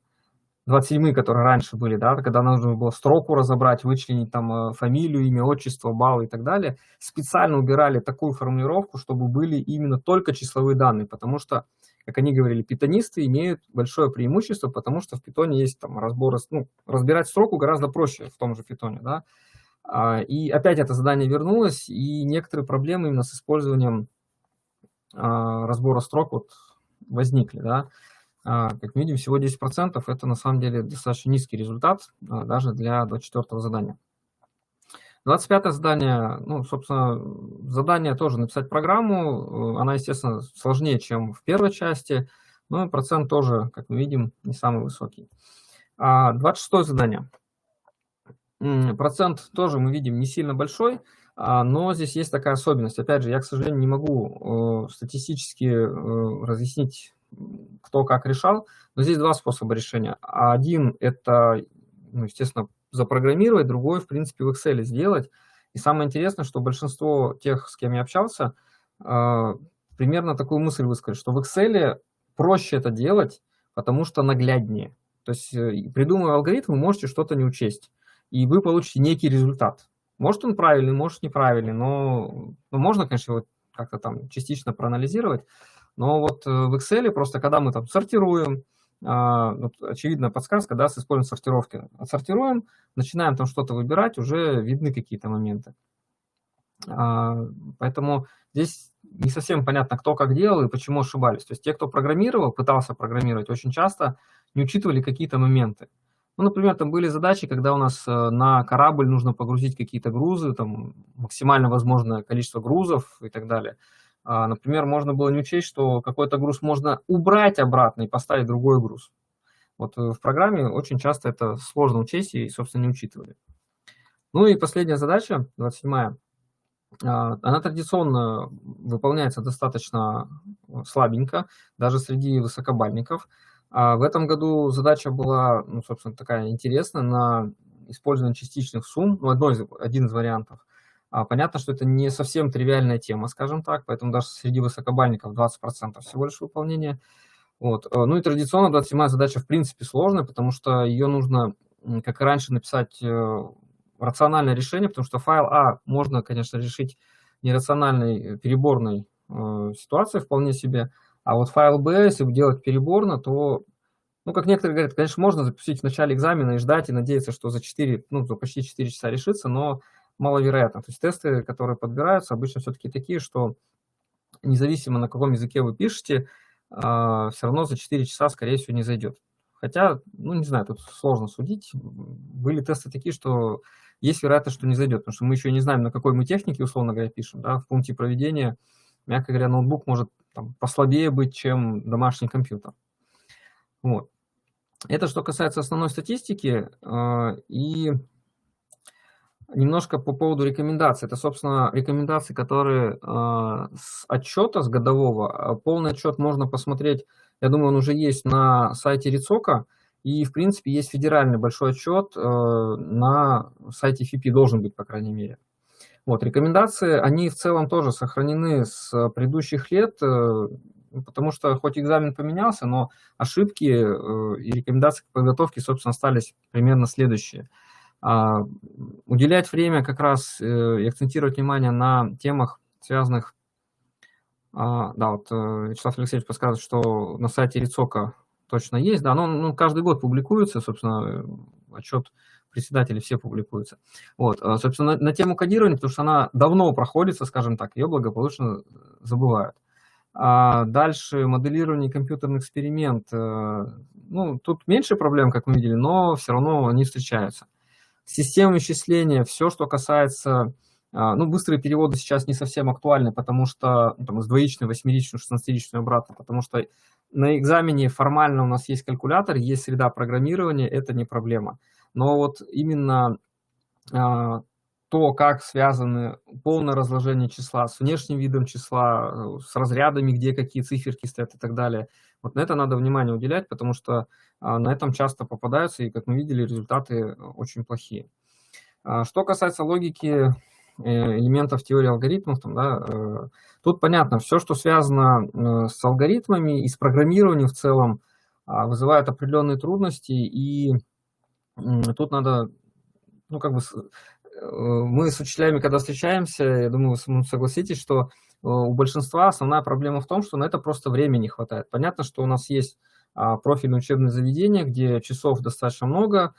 27-е, которые раньше были, да, когда нужно было строку разобрать, вычленить там фамилию, имя, отчество, балл и так далее, специально убирали такую формулировку, чтобы были именно только числовые данные, потому что, как они говорили, питонисты имеют большое преимущество, потому что в питоне есть там разбор, ну, разбирать строку гораздо проще в том же питоне, да. И опять это задание вернулось, и некоторые проблемы именно с использованием разбора строк вот возникли, да. Как мы видим, всего 10% это на самом деле достаточно низкий результат даже для 24-го задания. 25-е задание, ну, собственно, задание тоже написать программу, она, естественно, сложнее, чем в первой части, но процент тоже, как мы видим, не самый высокий. 26-е задание. Процент тоже мы видим не сильно большой, но здесь есть такая особенность. Опять же, я, к сожалению, не могу статистически разъяснить, кто как решал, но здесь два способа решения. Один – это, ну, естественно, запрограммировать, другой, в принципе, в Excel сделать. И самое интересное, что большинство тех, с кем я общался, примерно такую мысль высказали, что в Excel проще это делать, потому что нагляднее. То есть, придумывая алгоритм, вы можете что-то не учесть, и вы получите некий результат. Может он правильный, может неправильный, но можно, конечно, его как-то там частично проанализировать. Но вот в Excel просто, когда мы там сортируем, вот, очевидная подсказка, да, с использованием сортировки. Отсортируем, начинаем там что-то выбирать, уже видны какие-то моменты. Поэтому здесь не совсем понятно, кто как делал и почему ошибались. То есть те, кто программировал, пытался программировать, очень часто не учитывали какие-то моменты. Ну, например, там были задачи, когда у нас на корабль нужно погрузить какие-то грузы, там максимально возможное количество грузов и так далее. Например, можно было не учесть, что какой-то груз можно убрать обратно и поставить другой груз. Вот в программе очень часто это сложно учесть и, собственно, не учитывали. Ну и последняя задача, 27-я, она традиционно выполняется достаточно слабенько, даже среди высокобальников. В этом году задача была, ну, собственно, такая интересная, на использование частичных сумм, ну, один из вариантов. Понятно, что это не совсем тривиальная тема, скажем так, поэтому даже среди высокобальников 20% всего лишь выполнения. Вот. Ну и традиционно 27-я задача в принципе сложная, потому что ее нужно, как и раньше, написать рациональное решение, потому что файл А можно, конечно, решить нерациональной переборной ситуацией вполне себе, а вот файл Б, если делать переборно, то, ну, как некоторые говорят, конечно, можно запустить в начале экзамена и ждать, и надеяться, что за почти 4 часа решится, но маловероятно. То есть тесты, которые подбираются, обычно все-таки такие, что независимо на каком языке вы пишете, все равно за 4 часа, скорее всего, не зайдет. Хотя, ну, не знаю, тут сложно судить. Были тесты такие, что есть вероятность, что не зайдет, потому что мы еще не знаем, на какой мы технике, условно говоря, пишем. Да? В пункте проведения, мягко говоря, ноутбук может там послабее быть, чем домашний компьютер. Вот. Это что касается основной статистики. И немножко по поводу рекомендаций. Это, собственно, рекомендации, которые с отчета, с годового. Полный отчет можно посмотреть, я думаю, он уже есть на сайте РИЦОКа. И, в принципе, есть федеральный большой отчет на сайте ФИПИ, должен быть, по крайней мере. Вот, рекомендации, они в целом тоже сохранены с предыдущих лет. потому что хоть экзамен поменялся, но ошибки и рекомендации к подготовке, собственно, остались примерно следующие. Уделять время как раз и акцентировать внимание на темах, связанных... Да, вот Вячеслав Алексеевич подсказывает, что на сайте РИЦОКа точно есть, да, но каждый год публикуется, собственно, отчет председателей все публикуются. Вот, собственно, на тему кодирования, потому что она давно проходится, скажем так, ее благополучно забывают. Дальше моделирование, компьютерный эксперимент. Ну, тут меньше проблем, как мы видели, но все равно они встречаются. Система исчисления, все, что касается... Ну, быстрые переводы сейчас не совсем актуальны, потому что там, с двоичной, восьмеричной, 16-ричной обратно, потому что на экзамене формально у нас есть калькулятор, есть среда программирования, это не проблема. Но вот именно то, как связаны полное разложение числа с внешним видом числа, с разрядами, где какие циферки стоят и так далее, вот на это надо внимание уделять, потому что на этом часто попадаются, и, как мы видели, результаты очень плохие. Что касается логики, элементов теории алгоритмов, там, да, тут понятно, все, что связано с алгоритмами и с программированием в целом, вызывает определенные трудности, и тут надо, ну, как бы, мы с учителями, когда встречаемся, я думаю, вы согласитесь, что у большинства основная проблема в том, что на это просто времени не хватает. Понятно, что у нас есть профильные учебные заведения, где часов достаточно много,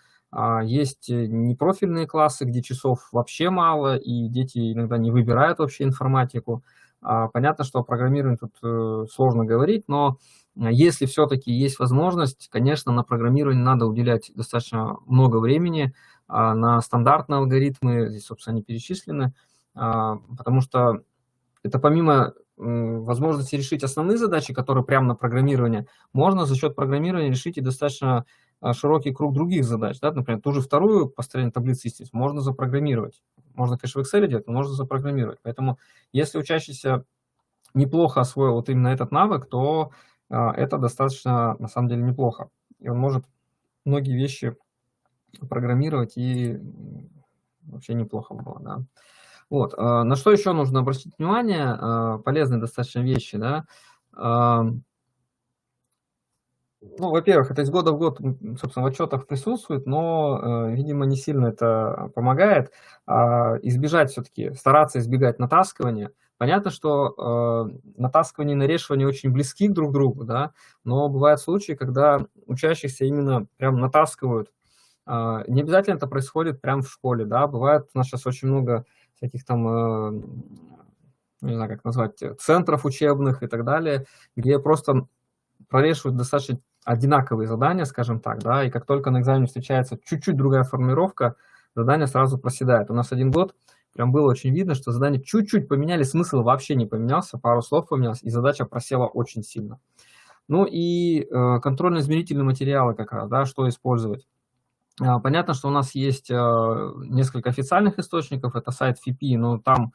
есть непрофильные классы, где часов вообще мало, и дети иногда не выбирают вообще информатику. Понятно, что о программировании тут сложно говорить, но если все-таки есть возможность, конечно, на программирование надо уделять достаточно много времени, на стандартные алгоритмы, здесь, собственно, они перечислены, потому что это помимо возможности решить основные задачи, которые прямо на программирование, можно за счет программирования решить и достаточно широкий круг других задач. Да? Например, ту же вторую построение таблицы естественно можно запрограммировать. Можно, конечно, в Excel делать, но можно запрограммировать. Поэтому если учащийся неплохо освоил вот именно этот навык, то это достаточно, на самом деле, неплохо. И он может многие вещи программировать, и вообще неплохо было. Да? Вот. На что еще нужно обратить внимание? Полезные достаточно вещи. Да? Ну, во-первых, это из года в год, собственно, в отчетах присутствует, но, видимо, не сильно это помогает. Избежать все-таки, стараться избегать натаскивания. Понятно, что натаскивание и нарешивание очень близки друг к другу, да, но бывают случаи, когда учащихся именно прям натаскивают. Не обязательно это происходит прямо в школе, да, бывает у нас сейчас очень много всяких там, не знаю, как назвать, центров учебных и так далее, где просто прорешивают достаточно одинаковые задания, скажем так, да, и как только на экзамене встречается чуть-чуть другая формулировка, задание сразу проседает. У нас один год прям было очень видно, что задание чуть-чуть поменяли, смысл вообще не поменялся, пару слов поменялось, и задача просела очень сильно. Ну и контрольно-измерительные материалы как раз, да, что использовать. Понятно, что у нас есть несколько официальных источников, это сайт ФИПИ, но там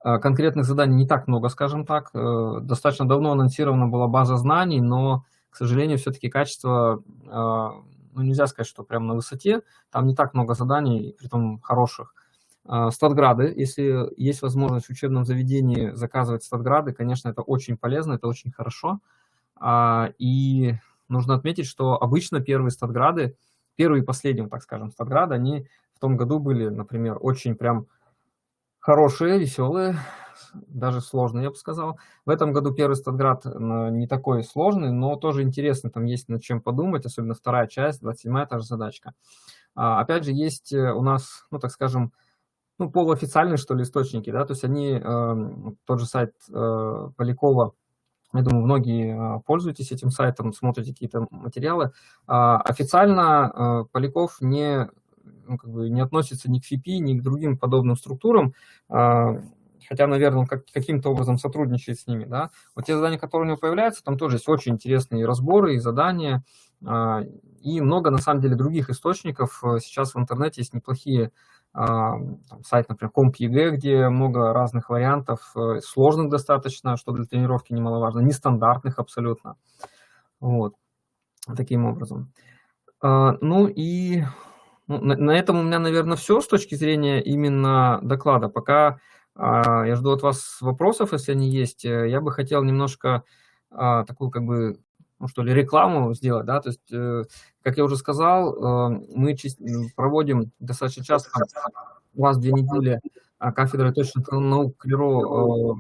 конкретных заданий не так много, скажем так. Достаточно давно анонсирована была база знаний, но, к сожалению, все-таки качество, ну, нельзя сказать, что прям на высоте. Там не так много заданий, притом хороших. Статграды, если есть возможность в учебном заведении заказывать статграды, конечно, это очень полезно, это очень хорошо. И нужно отметить, что обычно первые статграды, первые и последние, так скажем, статграды, они в том году были, например, очень прям хорошие, веселые, даже сложные, я бы сказал. В этом году первый статград не такой сложный, но тоже интересный, там есть над чем подумать, особенно вторая часть, 27-я та же задачка. Опять же, есть у нас, ну, так скажем, ну, полуофициальные, что ли, источники, да, то есть они, тот же сайт Полякова, я думаю, многие пользуетесь этим сайтом, смотрите какие-то материалы. Официально Поляков не относится ни к ФИПИ, ни к другим подобным структурам, хотя, наверное, он каким-то образом сотрудничает с ними. Да? Вот те задания, которые у него появляются, там тоже есть очень интересные разборы и задания, и много, на самом деле, других источников. Сейчас в интернете есть неплохие сайт, например, Comp.EG, где много разных вариантов, сложных достаточно, что для тренировки немаловажно, нестандартных абсолютно. Вот, таким образом. Ну и на этом у меня, наверное, все с точки зрения именно доклада. Пока я жду от вас вопросов, если они есть. Я бы хотел немножко такую как бы, ну, что ли, рекламу сделать, да, то есть, как я уже сказал, мы проводим достаточно часто, раз в 2 недели, кафедрой точных наук КРИРО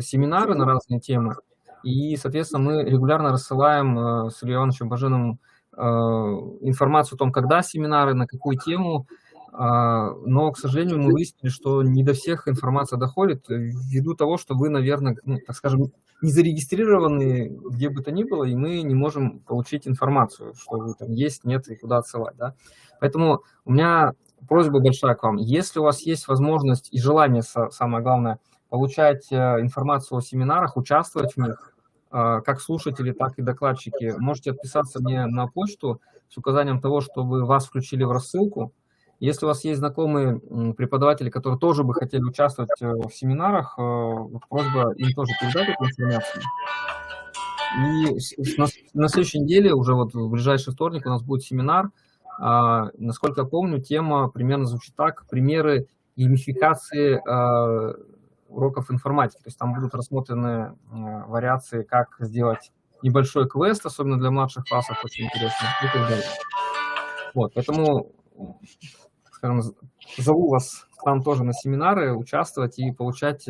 семинары на разные темы, и, соответственно, мы регулярно рассылаем с Ильей Ивановичем Баженовым информацию о том, когда семинары, на какую тему, но, к сожалению, мы выяснили, что не до всех информация доходит, ввиду того, что вы, наверное, ну, так скажем, не зарегистрированы где бы то ни было, и мы не можем получить информацию, что вы там есть, нет и куда отсылать, да. Поэтому у меня просьба большая к вам. Если у вас есть возможность и желание, самое главное, получать информацию о семинарах, участвовать в них, как слушатели, так и докладчики, можете отписаться мне на почту с указанием того, чтобы вас включили в рассылку. Если у вас есть знакомые преподаватели, которые тоже бы хотели участвовать в семинарах, просьба им тоже передать эту информацию. И на следующей неделе, уже вот в ближайший вторник, у нас будет семинар. Насколько я помню, тема примерно звучит так: примеры геймификации уроков информатики. То есть там будут рассмотрены вариации, как сделать небольшой квест, особенно для младших классов, очень интересно, и так далее. Вот, поэтому, скажем, зову вас к нам тоже на семинары, участвовать и получать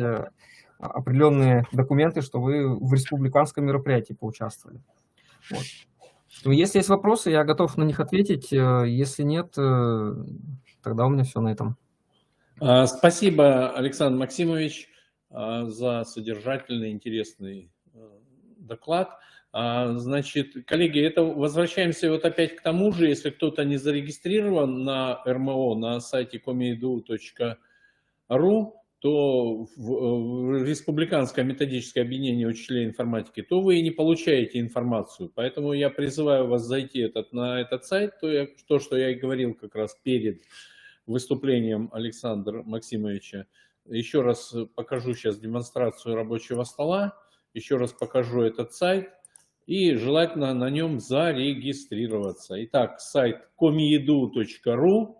определенные документы, что вы в республиканском мероприятии поучаствовали. Вот. Если есть вопросы, я готов на них ответить. Если нет, тогда у меня все на этом. Спасибо, Александр Максимович, за содержательный, интересный доклад. Значит, коллеги, это возвращаемся вот опять к тому же, если кто-то не зарегистрирован на РМО, на сайте komeedu.ru, то в Республиканское методическое объединение учителей информатики, то вы и не получаете информацию. Поэтому я призываю вас зайти на этот сайт, то, что я и говорил как раз перед выступлением Александра Максимовича. Еще раз покажу сейчас демонстрацию рабочего стола, еще раз покажу этот сайт и желательно на нем зарегистрироваться. Итак, сайт komeedu.ru,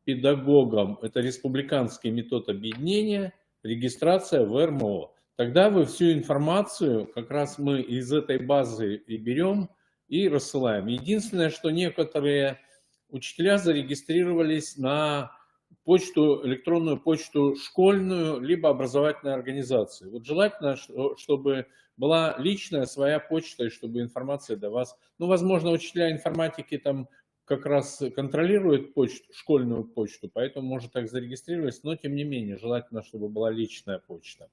педагогам, это республиканский метод объединения, регистрация в РМО. Тогда вы всю информацию, как раз мы из этой базы и берем, и рассылаем. Единственное, что некоторые учителя зарегистрировались на почту, электронную почту школьную, либо образовательной организации. Вот желательно, чтобы была личная своя почта, и чтобы информация до вас... Ну, возможно, учителя информатики там как раз контролируют почту, школьную почту, поэтому может так зарегистрироваться, но тем не менее желательно, чтобы была личная почта.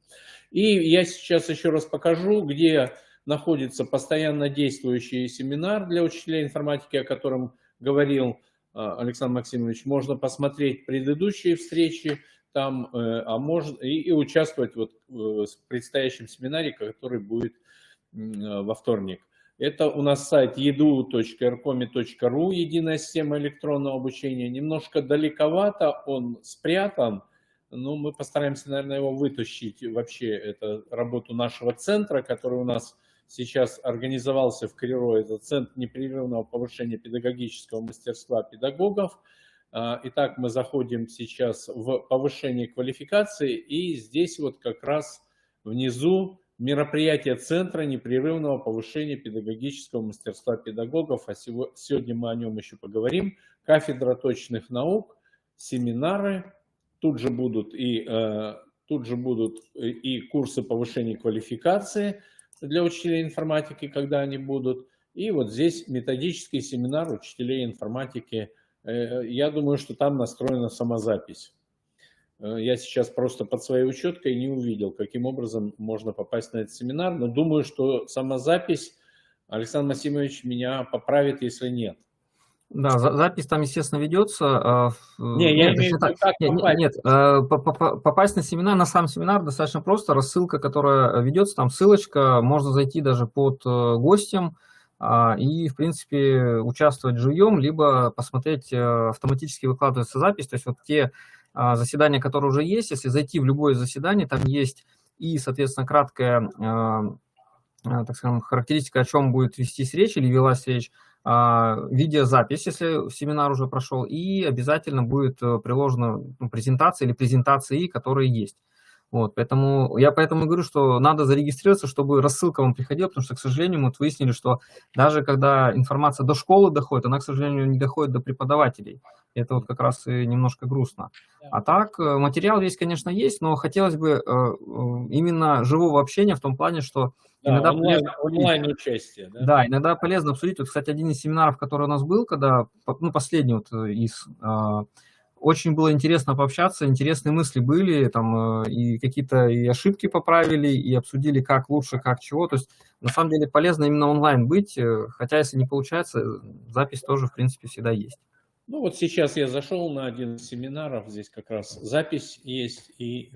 И я сейчас еще раз покажу, где находится постоянно действующий семинар для учителей информатики, о котором говорил Александр Максимович. Можно посмотреть предыдущие встречи там, и участвовать вот в предстоящем семинаре, который будет во вторник. Это у нас сайт edu.rkomi.ru, единая система электронного обучения. Немножко далековато он спрятан, но мы постараемся, наверное, его вытащить. Вообще, это работу нашего центра, который у нас сейчас организовался в КРИРО. Это Центр непрерывного повышения педагогического мастерства педагогов. Итак, мы заходим сейчас в повышение квалификации, и здесь вот как раз внизу мероприятие Центра непрерывного повышения педагогического мастерства педагогов, а сегодня мы о нем еще поговорим. Кафедра точных наук, семинары, тут же будут и курсы повышения квалификации для учителей информатики, когда они будут. И вот здесь методический семинар учителей информатики. Я думаю, что там настроена самозапись. Я сейчас просто под своей учеткой не увидел, каким образом можно попасть на этот семинар, но думаю, что самозапись, Александр Максимович меня поправит, если нет. Да, запись там, естественно, ведется. Нет, попасть на семинар, на сам семинар достаточно просто. Рассылка, которая ведется, там ссылочка, можно зайти даже под гостем и, в принципе, участвовать живьем, либо посмотреть, автоматически выкладывается запись. То есть вот те заседания, которые уже есть, если зайти в любое заседание, там есть и, соответственно, краткая, так скажем, характеристика, о чем будет вестись речь или велась речь, видеозапись, если семинар уже прошел, и обязательно будет приложена презентация или презентации, которые есть. Вот, поэтому я поэтому говорю, что надо зарегистрироваться, чтобы рассылка вам приходила, потому что, к сожалению, мы вот выяснили, что даже когда информация до школы доходит, она, к сожалению, не доходит до преподавателей. Это вот как раз и немножко грустно. А так, материал весь, конечно, есть, но хотелось бы именно живого общения в том плане, что Да, иногда онлайн, полезно обсудить. онлайн участие, да? Да, иногда полезно обсудить. Вот, кстати, один из семинаров, который у нас был, когда, ну, последний вот из, очень было интересно пообщаться, интересные мысли были, там, и какие-то и ошибки поправили, и обсудили, как лучше, как чего. То есть, на самом деле, полезно именно онлайн быть, хотя, если не получается, запись тоже, в принципе, всегда есть. Ну вот сейчас я зашел на один из семинаров, здесь как раз запись есть и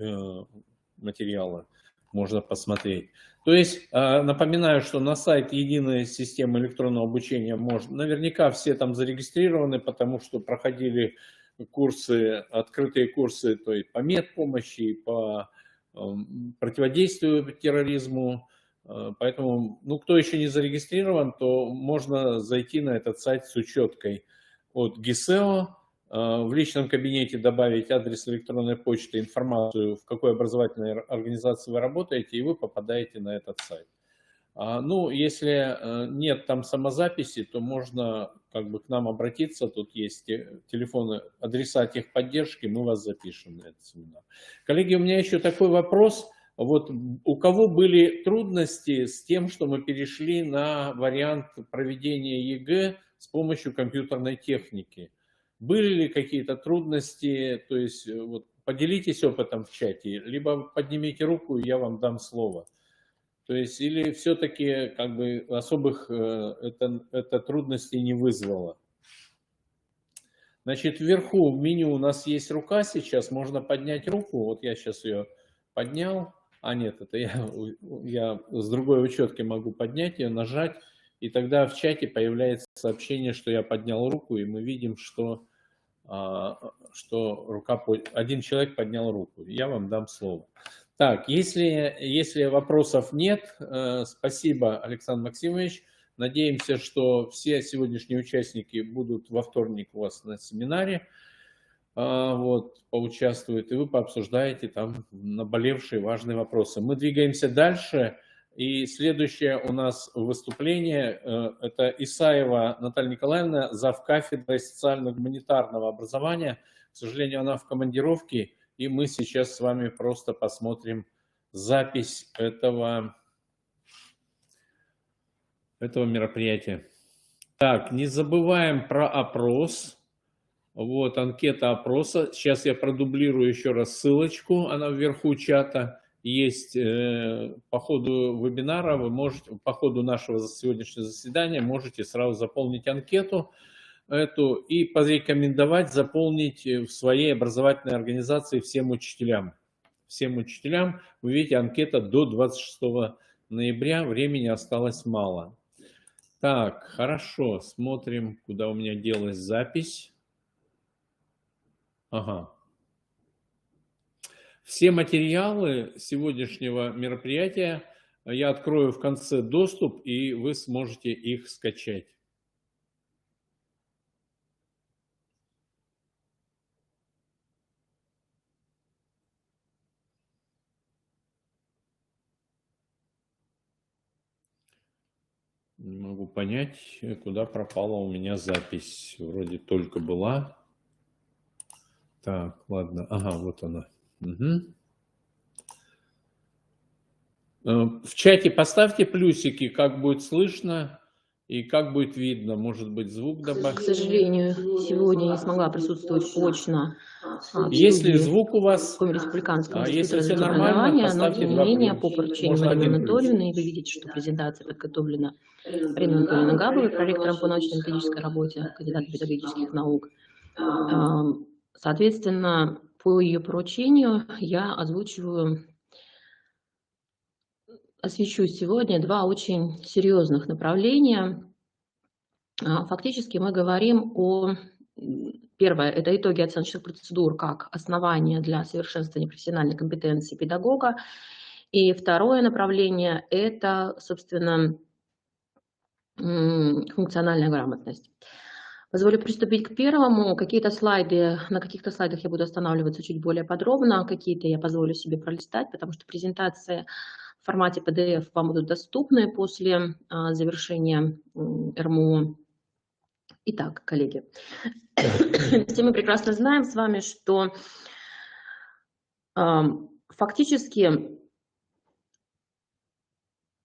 материалы можно посмотреть. То есть напоминаю, что на сайт Единой системы электронного обучения наверняка все там зарегистрированы, потому что проходили курсы, открытые курсы, то есть по медпомощи, по противодействию терроризму. Поэтому, ну, кто еще не зарегистрирован, то можно зайти на этот сайт с учеткой от ГИСЭО, в личном кабинете добавить адрес электронной почты, информацию, в какой образовательной организации вы работаете, и вы попадаете на этот сайт. Ну, если нет там самозаписи, то можно как бы к нам обратиться, тут есть телефоны, адреса техподдержки, мы вас запишем на этот семинар. Коллеги, у меня еще такой вопрос. Вот у кого были трудности с тем, что мы перешли на вариант проведения ЕГЭ с помощью компьютерной техники? Были ли какие-то трудности? То есть вот, поделитесь опытом в чате, либо поднимите руку, и я вам дам слово. То есть или все-таки как бы особых это трудностей не вызвало? Значит, вверху в меню у нас есть рука сейчас, можно поднять руку. Вот я сейчас ее поднял. Нет, это я с другой учетки могу поднять ее, нажать. И тогда в чате появляется сообщение, что я поднял руку, и мы видим, что один человек поднял руку. Я вам дам слово. Так, если вопросов нет, спасибо, Александр Максимович. Надеемся, что все сегодняшние участники будут во вторник у вас на семинаре, вот, поучаствуют, и вы пообсуждаете там наболевшие важные вопросы. Мы двигаемся дальше, и следующее у нас выступление, это Исаева Наталья Николаевна, завкафедрой социально-гуманитарного образования. К сожалению, она в командировке, и мы сейчас с вами просто посмотрим запись этого мероприятия. Так, не забываем про опрос. Вот анкета опроса. Сейчас я продублирую еще раз ссылочку, она вверху чата есть. По ходу вебинара вы можете, по ходу нашего сегодняшнего заседания можете сразу заполнить анкету эту и порекомендовать заполнить в своей образовательной организации всем учителям. Всем учителям. Вы видите, анкета до 26 ноября, времени осталось мало. Так, хорошо, смотрим, куда у меня делась запись. Ага. Все материалы сегодняшнего мероприятия я открою в конце доступ, и вы сможете их скачать. Не могу понять, куда пропала у меня запись. Вроде только была. Так, ладно. Ага, вот она. Угу. В чате поставьте плюсики, как будет слышно и как будет видно. Может быть, звук добавить. К сожалению, сегодня не смогла присутствовать очно. Если звук у вас, Республиканского если института все развития нормально, образования, но поставьте тем не 2 менее, плюс. по поручению Можно Марины 1 плюс. Анатольевны, вы видите, что презентация подготовлена Ириной Анатольевной Габовой, проректором по научно-методической работе, кандидатом педагогических наук. Соответственно, по ее поручению я освещу сегодня 2 очень серьезных направления. Фактически мы говорим о... Первое – это итоги оценочных процедур как основание для совершенствования профессиональной компетенции педагога. И второе направление – это, собственно, функциональная грамотность. Позволю приступить к первому. Какие-то слайды, на каких-то слайдах я буду останавливаться чуть более подробно, какие-то я позволю себе пролистать, потому что презентации в формате PDF вам будут доступны после завершения РМО. Итак, коллеги, все мы прекрасно знаем с вами, что фактически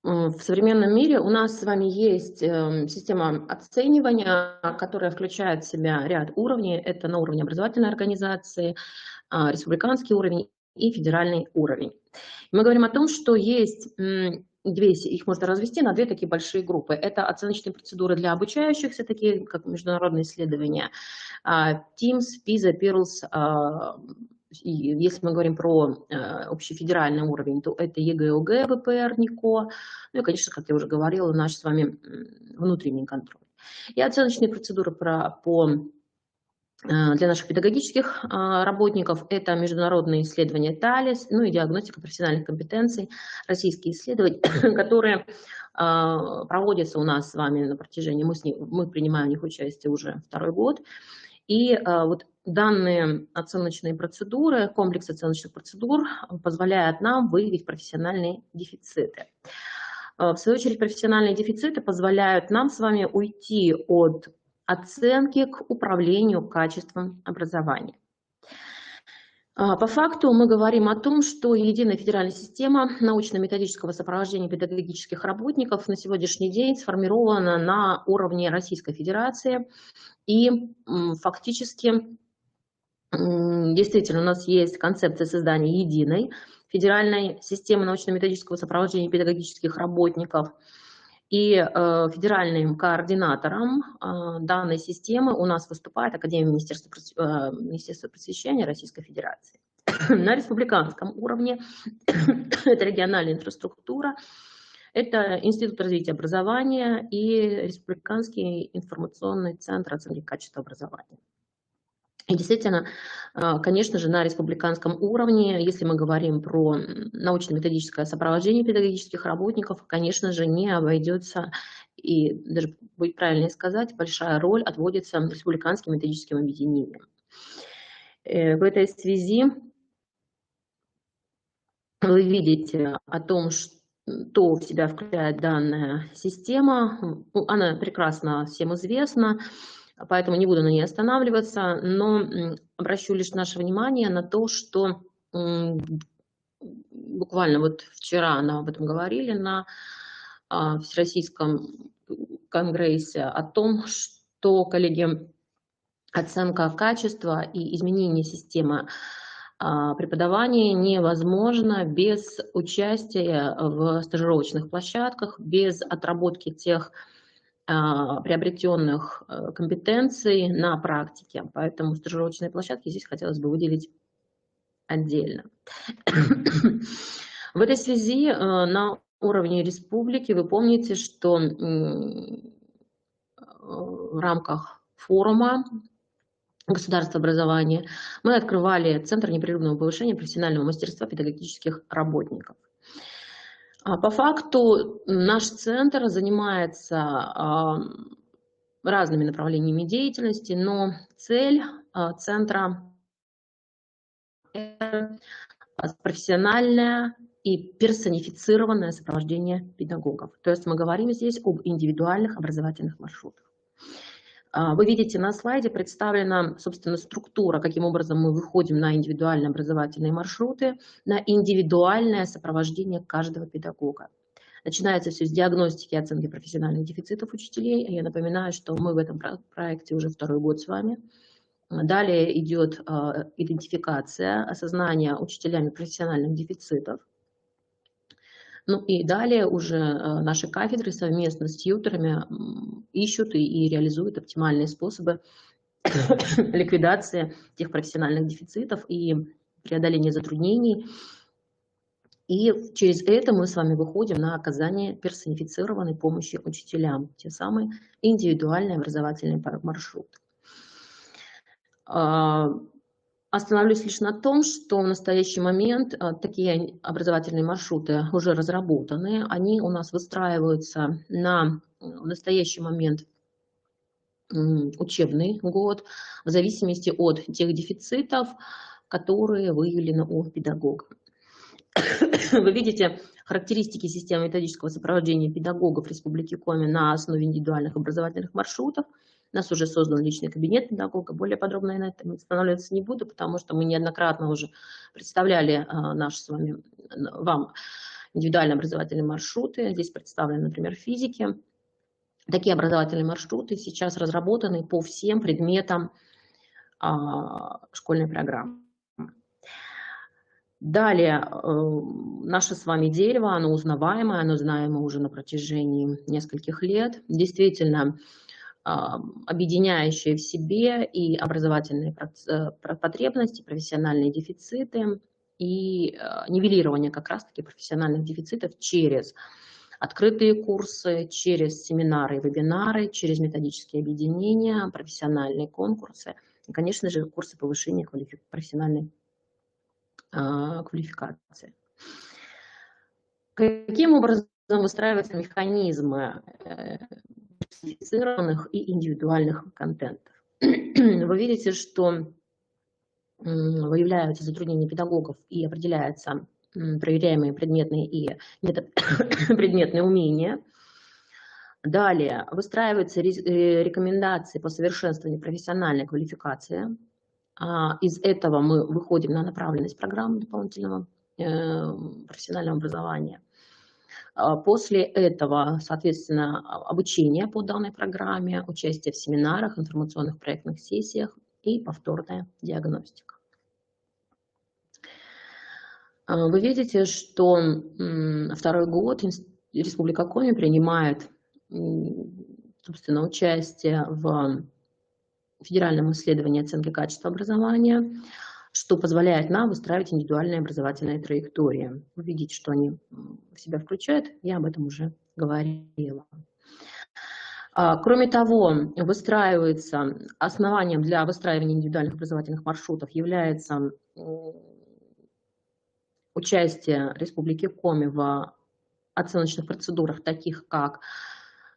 в современном мире у нас с вами есть система оценивания, которая включает в себя ряд уровней. Это на уровне образовательной организации, республиканский уровень и федеральный уровень. Мы говорим о том, что есть их можно развести на две такие большие группы. Это оценочные процедуры для обучающихся, такие как международные исследования, TIMSS, PISA, PIRLS. И если мы говорим про общефедеральный уровень, то это ЕГЭ, ОГЭ, ВПР, НИКО, ну и, конечно, как я уже говорила, наш с вами внутренний контроль. И оценочные процедуры для наших педагогических работников – это международные исследования ТАЛИС, ну и диагностика профессиональных компетенций, российские исследования, которые проводятся у нас с вами на протяжении, мы принимаем в них участие уже второй год. И вот данные оценочные процедуры, комплекс оценочных процедур позволяет нам выявить профессиональные дефициты. В свою очередь, профессиональные дефициты позволяют нам с вами уйти от оценки к управлению качеством образования. По факту мы говорим о том, что единая федеральная система научно-методического сопровождения педагогических работников на сегодняшний день сформирована на уровне Российской Федерации. И фактически, действительно, у нас есть концепция создания единой федеральной системы научно-методического сопровождения педагогических работников. И федеральным координатором данной системы у нас выступает Академия Министерства просвещения Российской Федерации. На республиканском уровне это региональная инфраструктура, это Институт развития образования и Республиканский информационный центр оценки качества образования. И действительно, конечно же, на республиканском уровне, если мы говорим про научно-методическое сопровождение педагогических работников, конечно же, не обойдется, и даже будет правильнее сказать, большая роль отводится республиканским методическим объединениям. В этой связи вы видите о том, что в себя включает данная система. Она прекрасно всем известна, поэтому не буду на ней останавливаться, но обращу лишь наше внимание на то, что буквально вот вчера нам об этом говорили на Всероссийском конгрессе, о том, что, коллеги, оценка качества и изменение системы преподавания невозможно без участия в стажировочных площадках, без отработки тех приобретенных компетенций на практике. Поэтому стажировочные площадки здесь хотелось бы выделить отдельно. В этой связи на уровне республики вы помните, что в рамках форума государства образования мы открывали Центр непрерывного повышения профессионального мастерства педагогических работников. По факту наш центр занимается разными направлениями деятельности, но цель центра – это профессиональное и персонифицированное сопровождение педагогов. То есть мы говорим здесь об индивидуальных образовательных маршрутах. Вы видите, на слайде представлена, собственно, структура, каким образом мы выходим на индивидуальные образовательные маршруты, на индивидуальное сопровождение каждого педагога. Начинается все с диагностики и оценки профессиональных дефицитов учителей. Я напоминаю, что мы в этом проекте уже второй год с вами. Далее идет идентификация, осознание учителями профессиональных дефицитов. Ну и далее уже наши кафедры совместно с тьюторами ищут и реализуют оптимальные способы ликвидации тех профессиональных дефицитов и преодоления затруднений. И через это мы с вами выходим на оказание персонифицированной помощи учителям, те самые индивидуальные образовательные маршруты. Остановлюсь лишь на том, что в настоящий момент такие образовательные маршруты уже разработаны. Они у нас выстраиваются в настоящий момент учебный год в зависимости от тех дефицитов, которые выявлены у педагога. Вы видите характеристики системы методического сопровождения педагогов Республики Коми на основе индивидуальных образовательных маршрутов. У нас уже создан личный кабинет педагога. Более подробно я на этом останавливаться не буду, потому что мы неоднократно уже представляли вам индивидуальные образовательные маршруты. Здесь представлены, например, физики. Такие образовательные маршруты сейчас разработаны по всем предметам школьной программы. Далее, наше с вами дерево, оно узнаваемое, оно знаемо уже на протяжении нескольких лет. Действительно, объединяющее в себе и образовательные потребности, профессиональные дефициты и нивелирование как раз-таки профессиональных дефицитов через открытые курсы, через семинары и вебинары, через методические объединения, профессиональные конкурсы и, конечно же, курсы повышения профессиональной квалификации. Каким образом выстраиваются механизмы персонифицированных и индивидуальных контентов? Вы видите, что выявляются затруднения педагогов и определяются проверяемые предметные и предметные умения. Далее выстраиваются рекомендации по совершенствованию профессиональной квалификации. Из этого мы выходим на направленность программы дополнительного профессионального образования. После этого, соответственно, обучение по данной программе, участие в семинарах, информационных проектных сессиях и повторная диагностика. Вы видите, что второй год Республика Коми принимает, собственно, участие в федеральном исследовании оценки качества образования, что позволяет нам выстраивать индивидуальные образовательные траектории. Вы видите, что они в себя включают, я об этом уже говорила. Кроме того, выстраивается основанием для выстраивания индивидуальных образовательных маршрутов является участие Республики Коми в оценочных процедурах, таких как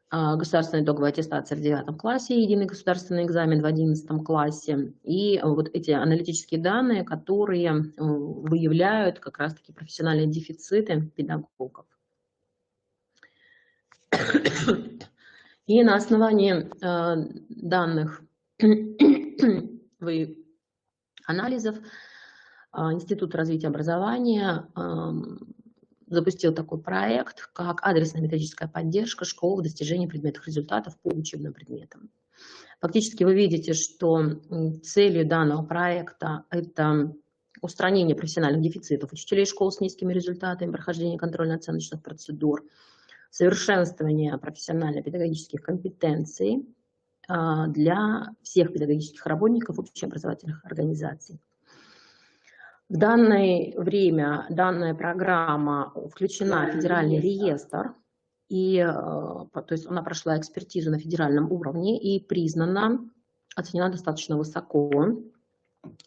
государственная итоговая аттестация в 9 классе, единый государственный экзамен в 11 классе. И вот эти аналитические данные, которые выявляют как раз-таки профессиональные дефициты педагогов. И на основании данных анализов Институт развития образования запустил такой проект, как адресная методическая поддержка школ в достижении предметных результатов по учебным предметам. Фактически вы видите, что целью данного проекта это устранение профессиональных дефицитов учителей школ с низкими результатами прохождения контрольно-оценочных процедур, совершенствование профессионально-педагогических компетенций для всех педагогических работников общеобразовательных организаций. В данное время данная программа включена в федеральный реестр, то есть она прошла экспертизу на федеральном уровне и признана, оценена достаточно высоко.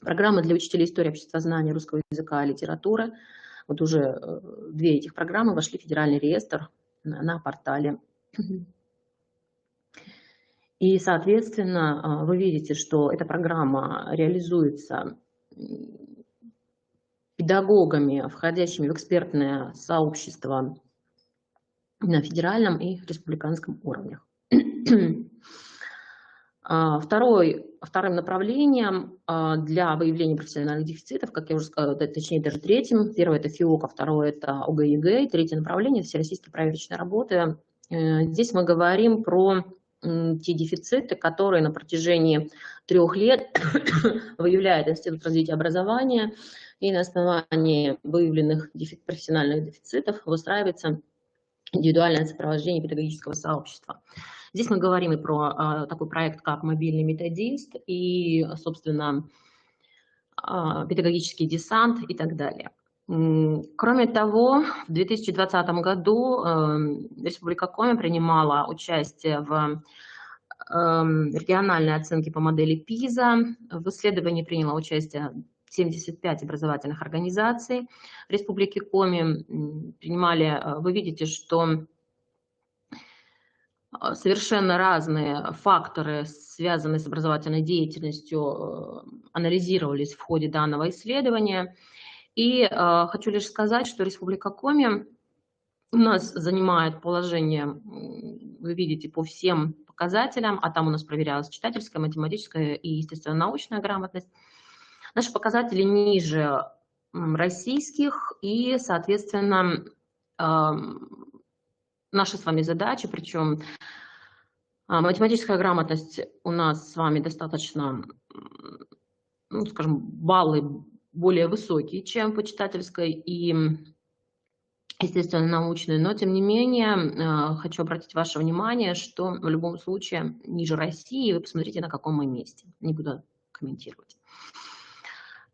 Программы для учителей истории, обществознания, русского языка и литературы, вот уже 2 этих программы вошли в федеральный реестр на портале. И, соответственно, вы видите, что эта программа реализуется педагогами, входящими в экспертное сообщество на федеральном и республиканском уровнях. Вторым направлением для выявления профессиональных дефицитов, как я уже сказала, точнее даже третьим, первое это ФИОКа, второе это ОГЭ-ЕГЭ, третье направление – всероссийские проверочные работы. Здесь мы говорим про те дефициты, которые на протяжении 3 лет выявляет Институт развития образования, и на основании выявленных профессиональных дефицитов выстраивается индивидуальное сопровождение педагогического сообщества. Здесь мы говорим и про такой проект, как мобильный методист, и, собственно, педагогический десант и так далее. Кроме того, в 2020 году Республика Коми принимала участие в региональной оценке по модели ПИЗа. В исследовании приняло участие 75 образовательных организаций Республики Коми. Вы видите, что совершенно разные факторы, связанные с образовательной деятельностью, анализировались в ходе данного исследования. И хочу лишь сказать, что Республика Коми у нас занимает положение, вы видите, по всем показателям, а там у нас проверялась читательская, математическая и, естественно, научная грамотность. Наши показатели ниже российских, и, соответственно, наши с вами задачи, причем математическая грамотность у нас с вами достаточно, ну, скажем, баллы более высокие, чем по читательской и, естественно, научной, но, тем не менее, хочу обратить ваше внимание, что в любом случае ниже России, вы посмотрите, на каком мы месте, не буду комментировать.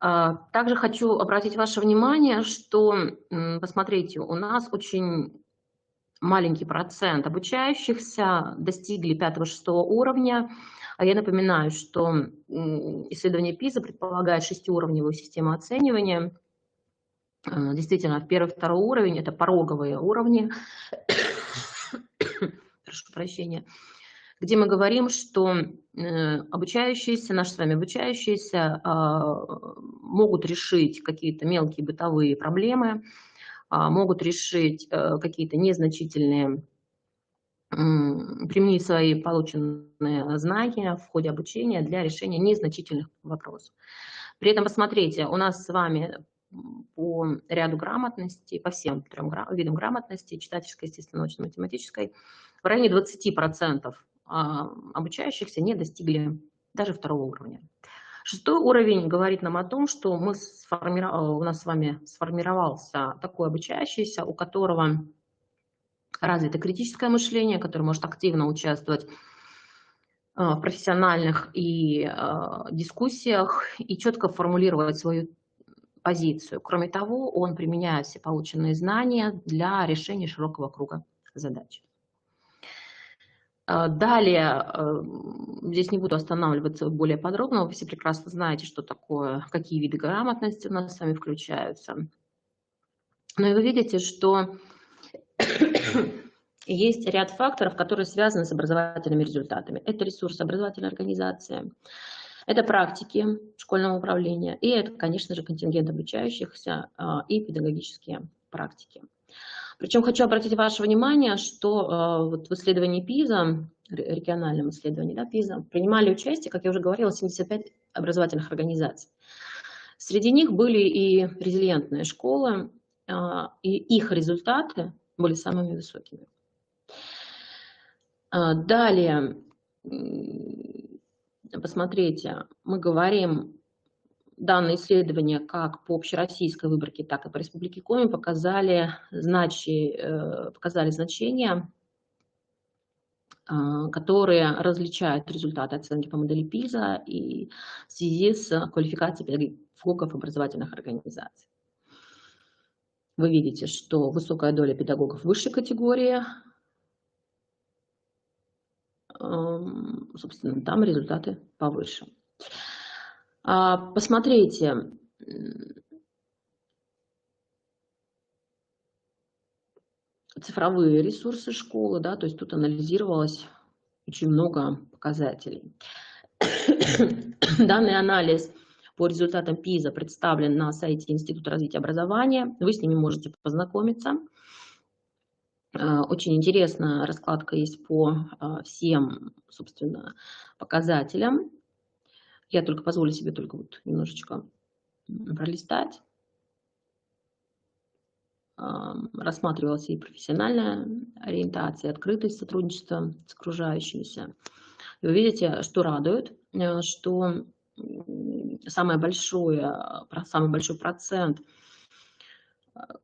Также хочу обратить ваше внимание, что, посмотрите, у нас очень маленький процент обучающихся достигли 5-6 уровня. А я напоминаю, что исследование ПИЗа предполагает 6-уровневую систему оценивания. Действительно, 1-2 уровень – это пороговые уровни, прошу прощения, где мы говорим, что обучающиеся, наши с вами обучающиеся, могут решить какие-то мелкие бытовые проблемы, могут решить какие-то незначительные, применить свои полученные знания в ходе обучения для решения незначительных вопросов. При этом, посмотрите, у нас с вами по ряду грамотности, по всем 3 видам грамотности, читательской, естественно, научно-математической, в районе 20% обучающихся не достигли даже 2-го уровня. 6-й уровень говорит нам о том, что у нас с вами сформировался такой обучающийся, у которого развито критическое мышление, который может активно участвовать в профессиональных и дискуссиях и четко формулировать свою позицию. Кроме того, он применяет все полученные знания для решения широкого круга задач. Далее, здесь не буду останавливаться более подробно, вы все прекрасно знаете, что такое, какие виды грамотности у нас с вами включаются. Но и вы видите, что есть ряд факторов, которые связаны с образовательными результатами. Это ресурсы образовательной организации, это практики школьного управления, и это, конечно же, контингент обучающихся и педагогические практики. Причем хочу обратить ваше внимание, что вот в исследовании ПИЗа, региональном исследовании, да, ПИЗа, принимали участие, как я уже говорила, 75 образовательных организаций. Среди них были и резилиентные школы, и их результаты были самыми высокими. Далее, посмотрите, мы говорим, данные исследования как по общероссийской выборке, так и по Республике Коми показали значения, которые различают результаты оценки по модели ПИЗа и в связи с квалификацией педагогов образовательных организаций. Вы видите, что высокая доля педагогов высшей категории, собственно, там результаты повыше. Посмотрите, цифровые ресурсы школы, да, то есть тут анализировалось очень много показателей. Данный анализ по результатам ПИЗа представлен на сайте Института развития образования, вы с ними можете познакомиться. Очень интересная раскладка есть по всем, собственно, показателям. Я только позволю себе только вот немножечко пролистать. Рассматривалась и профессиональная ориентация, открытость сотрудничества с окружающимися. И вы видите, что радует, что самый большой процент,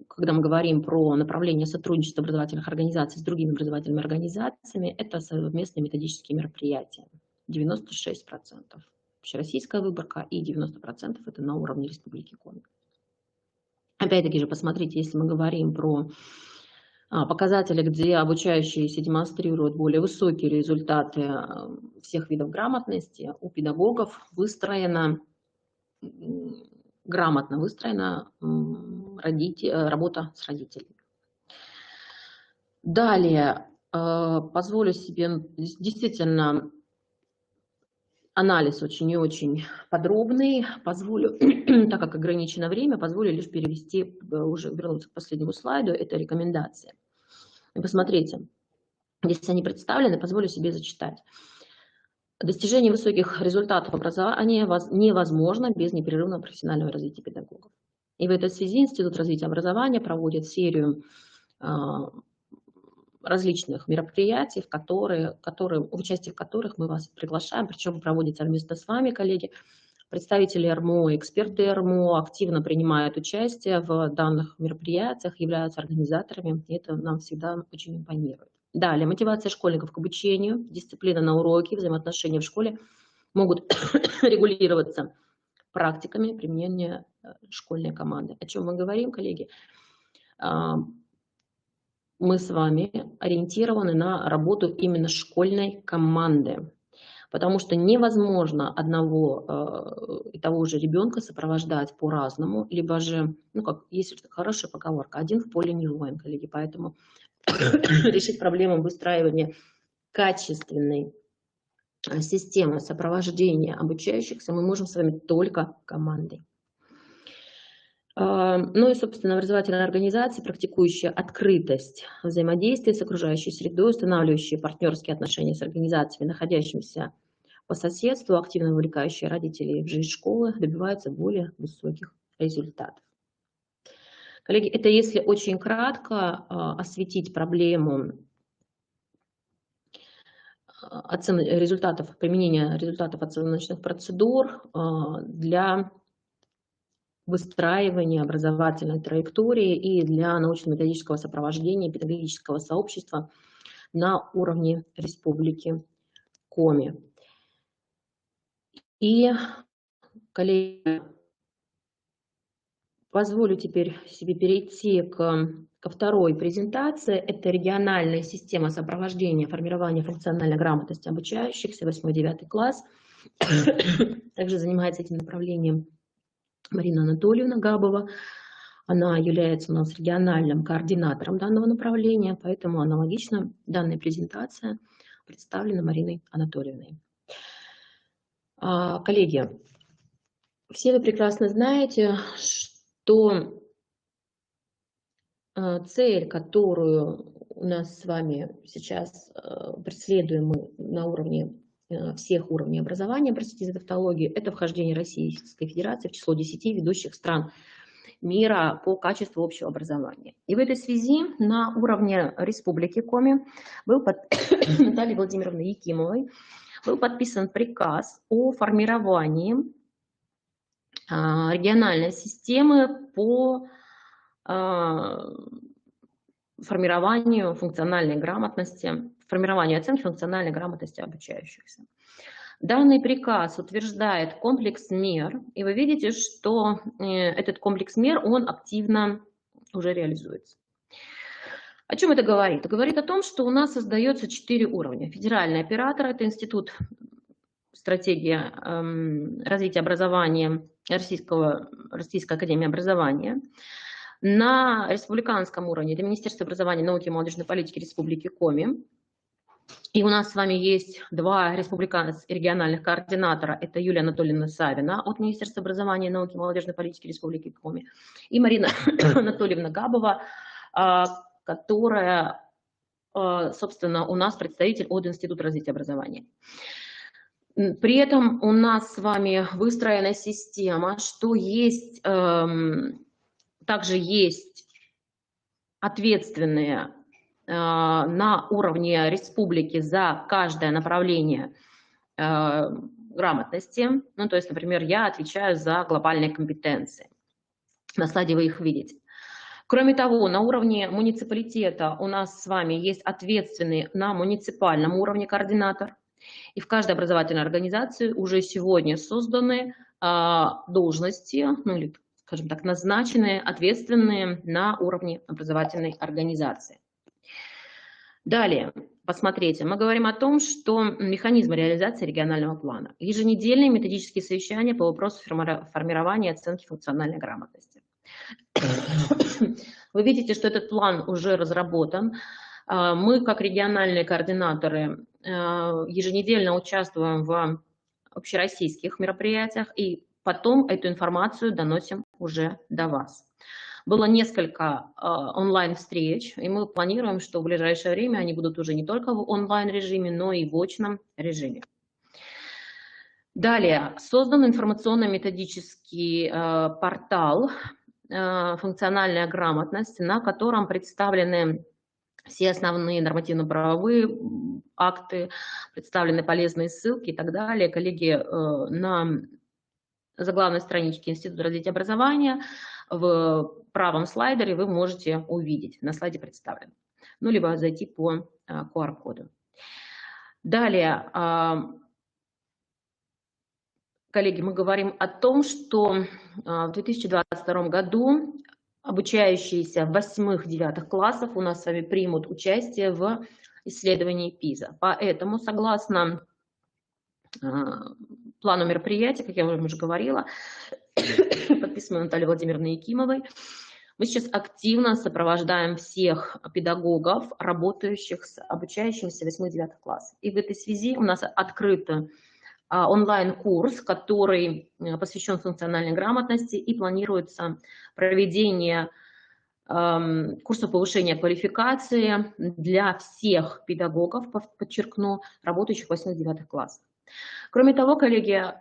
когда мы говорим про направление сотрудничества образовательных организаций с другими образовательными организациями, это совместные методические мероприятия. 96%. Общероссийская выборка и 90% это на уровне Республики Коми. Опять-таки же, посмотрите, если мы говорим про показатели, где обучающиеся демонстрируют более высокие результаты всех видов грамотности, у педагогов грамотно выстроена работа с родителями. Далее, позволю себе действительно анализ очень и очень подробный. Позволю, так как ограничено время, позволю лишь перевести, уже вернуться к последнему слайду, это рекомендации. И посмотрите, здесь они представлены, позволю себе зачитать. Достижение высоких результатов образования невозможно без непрерывного профессионального развития педагогов. И в этой связи Институт развития образования проводит серию различных мероприятий, в участие в которых мы вас приглашаем, причем проводится вместе с вами, коллеги. Представители РМО, эксперты РМО активно принимают участие в данных мероприятиях, являются организаторами, и это нам всегда очень импонирует. Далее, мотивация школьников к обучению, дисциплина на уроке, взаимоотношения в школе могут регулироваться практиками применения школьной команды. О чем мы говорим, коллеги? Мы с вами ориентированы на работу именно школьной команды, потому что невозможно одного и того же ребенка сопровождать по-разному, либо же, ну как, есть хорошая поговорка, один в поле не воин, коллеги, поэтому решить проблему выстраивания качественной системы сопровождения обучающихся мы можем с вами только командой. Ну и, собственно, образовательные организации, практикующие открытость взаимодействия с окружающей средой, устанавливающие партнерские отношения с организациями, находящимися по соседству, активно вовлекающие родителей в жизнь школы, добиваются более высоких результатов. Коллеги, это если очень кратко осветить проблему применения результатов оценочных процедур для выстраивания образовательной траектории и для научно-методического сопровождения педагогического сообщества на уровне Республики Коми. И, коллеги, позволю теперь себе перейти ко второй презентации. Это региональная система сопровождения формирования функциональной грамотности обучающихся, 8-9 класс. Также занимается этим направлением Марина Анатольевна Габова. Она является у нас региональным координатором данного направления, поэтому аналогично данная презентация представлена Мариной Анатольевной. Коллеги, все вы прекрасно знаете, что цель, которую у нас с вами сейчас преследуем мы на уровне всех уровней образования, простите за тавтологию, это вхождение Российской Федерации в число 10 ведущих стран мира по качеству общего образования. И в этой связи на уровне Республики Коми Натальей Владимировной Якимовой был подписан приказ о формировании региональной системы по формированию функциональной грамотности, формированию оценки функциональной грамотности обучающихся. Данный приказ утверждает комплекс мер, и вы видите, что этот комплекс мер, он активно уже реализуется. О чем это говорит? Это говорит о том, что у нас создается 4 уровня. Федеральный оператор – это Институт стратегии развития образования Российской академии образования. На республиканском уровне это Министерство образования, науки и молодежной политики Республики Коми. И у нас с вами есть 2 региональных координатора. Это Юлия Анатольевна Савина от Министерства образования, науки и молодежной политики Республики Коми. И Марина Анатольевна Габова, которая, собственно, у нас представитель от Института развития образования. При этом у нас с вами выстроена система, что есть, также есть ответственные на уровне республики за каждое направление грамотности. Ну, то есть, например, я отвечаю за глобальные компетенции. На слайде вы их видите. Кроме того, на уровне муниципалитета у нас с вами есть ответственный на муниципальном уровне координатор. И в каждой образовательной организации уже сегодня созданы должности, ну или, скажем так, назначенные, ответственные на уровне образовательной организации. Далее, посмотрите, мы говорим о том, что механизмы реализации регионального плана. Еженедельные методические совещания по вопросу формирования и оценки функциональной грамотности. Вы видите, что этот план уже разработан. Мы, как региональные координаторы, еженедельно участвуем в общероссийских мероприятиях и потом эту информацию доносим уже до вас. Было несколько онлайн-встреч, и мы планируем, что в ближайшее время они будут уже не только в онлайн-режиме, но и в очном режиме. Далее, создан информационно-методический портал «Функциональная грамотность», на котором представлены все основные нормативно-правовые акты, представлены полезные ссылки и так далее. Коллеги, на заглавной страничке Института развития образования в правом слайдере вы можете увидеть, на слайде представлен. Ну, либо зайти по QR-коду. Далее, коллеги, мы говорим о том, что в 2022 году обучающиеся в 8-9 классах у нас с вами примут участие в исследовании ПИЗа. Поэтому, согласно плану мероприятия, как я уже говорила, подписанной Натальей Владимировной Якимовой, мы сейчас активно сопровождаем всех педагогов, работающих с обучающимися 8-9 классов. И в этой связи у нас открыт онлайн-курс, который посвящен функциональной грамотности, и планируется проведение курса повышения квалификации для всех педагогов, подчеркну, работающих в 8-9 классах. Кроме того, коллеги,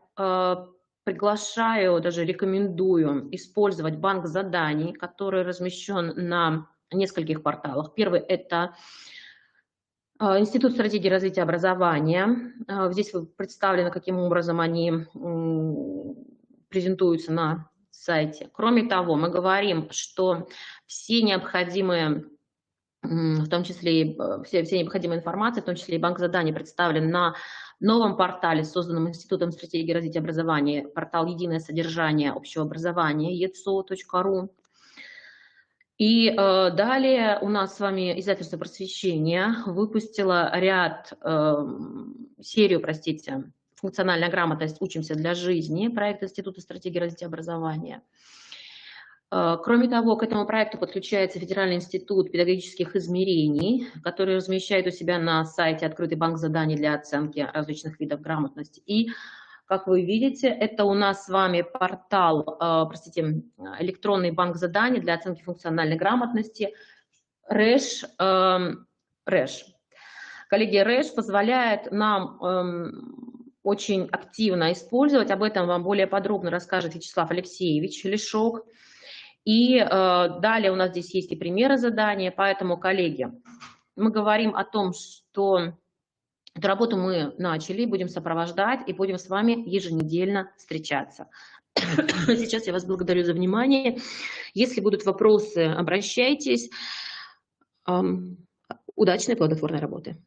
приглашаю, даже рекомендую использовать банк заданий, который размещен на нескольких порталах. Первый – это Институт стратегии развития образования. Здесь представлено, каким образом они презентуются на сайте. Кроме того, мы говорим, что все необходимые, в том числе все необходимые информации, в том числе и банк заданий, представлен на новом портале, созданном Институтом стратегии развития образования, портал «Единое содержание общего образования» etso.ru. И далее у нас с вами издательство «Просвещение» выпустило серию, «Функциональная грамотность. Учимся для жизни», проект Института стратегии развития образования. Кроме того, к этому проекту подключается Федеральный институт педагогических измерений, который размещает у себя на сайте открытый банк заданий для оценки различных видов грамотности. И, как вы видите, это у нас с вами портал, электронный банк заданий для оценки функциональной грамотности РЭШ. Коллеги, РЭШ позволяет нам очень активно использовать, об этом вам более подробно расскажет Вячеслав Алексеевич Лешок. И далее у нас здесь есть и примеры задания, поэтому, коллеги, мы говорим о том, что эту работу мы начали, будем сопровождать и будем с вами еженедельно встречаться. Сейчас я вас благодарю за внимание. Если будут вопросы, обращайтесь. Удачной плодотворной работы.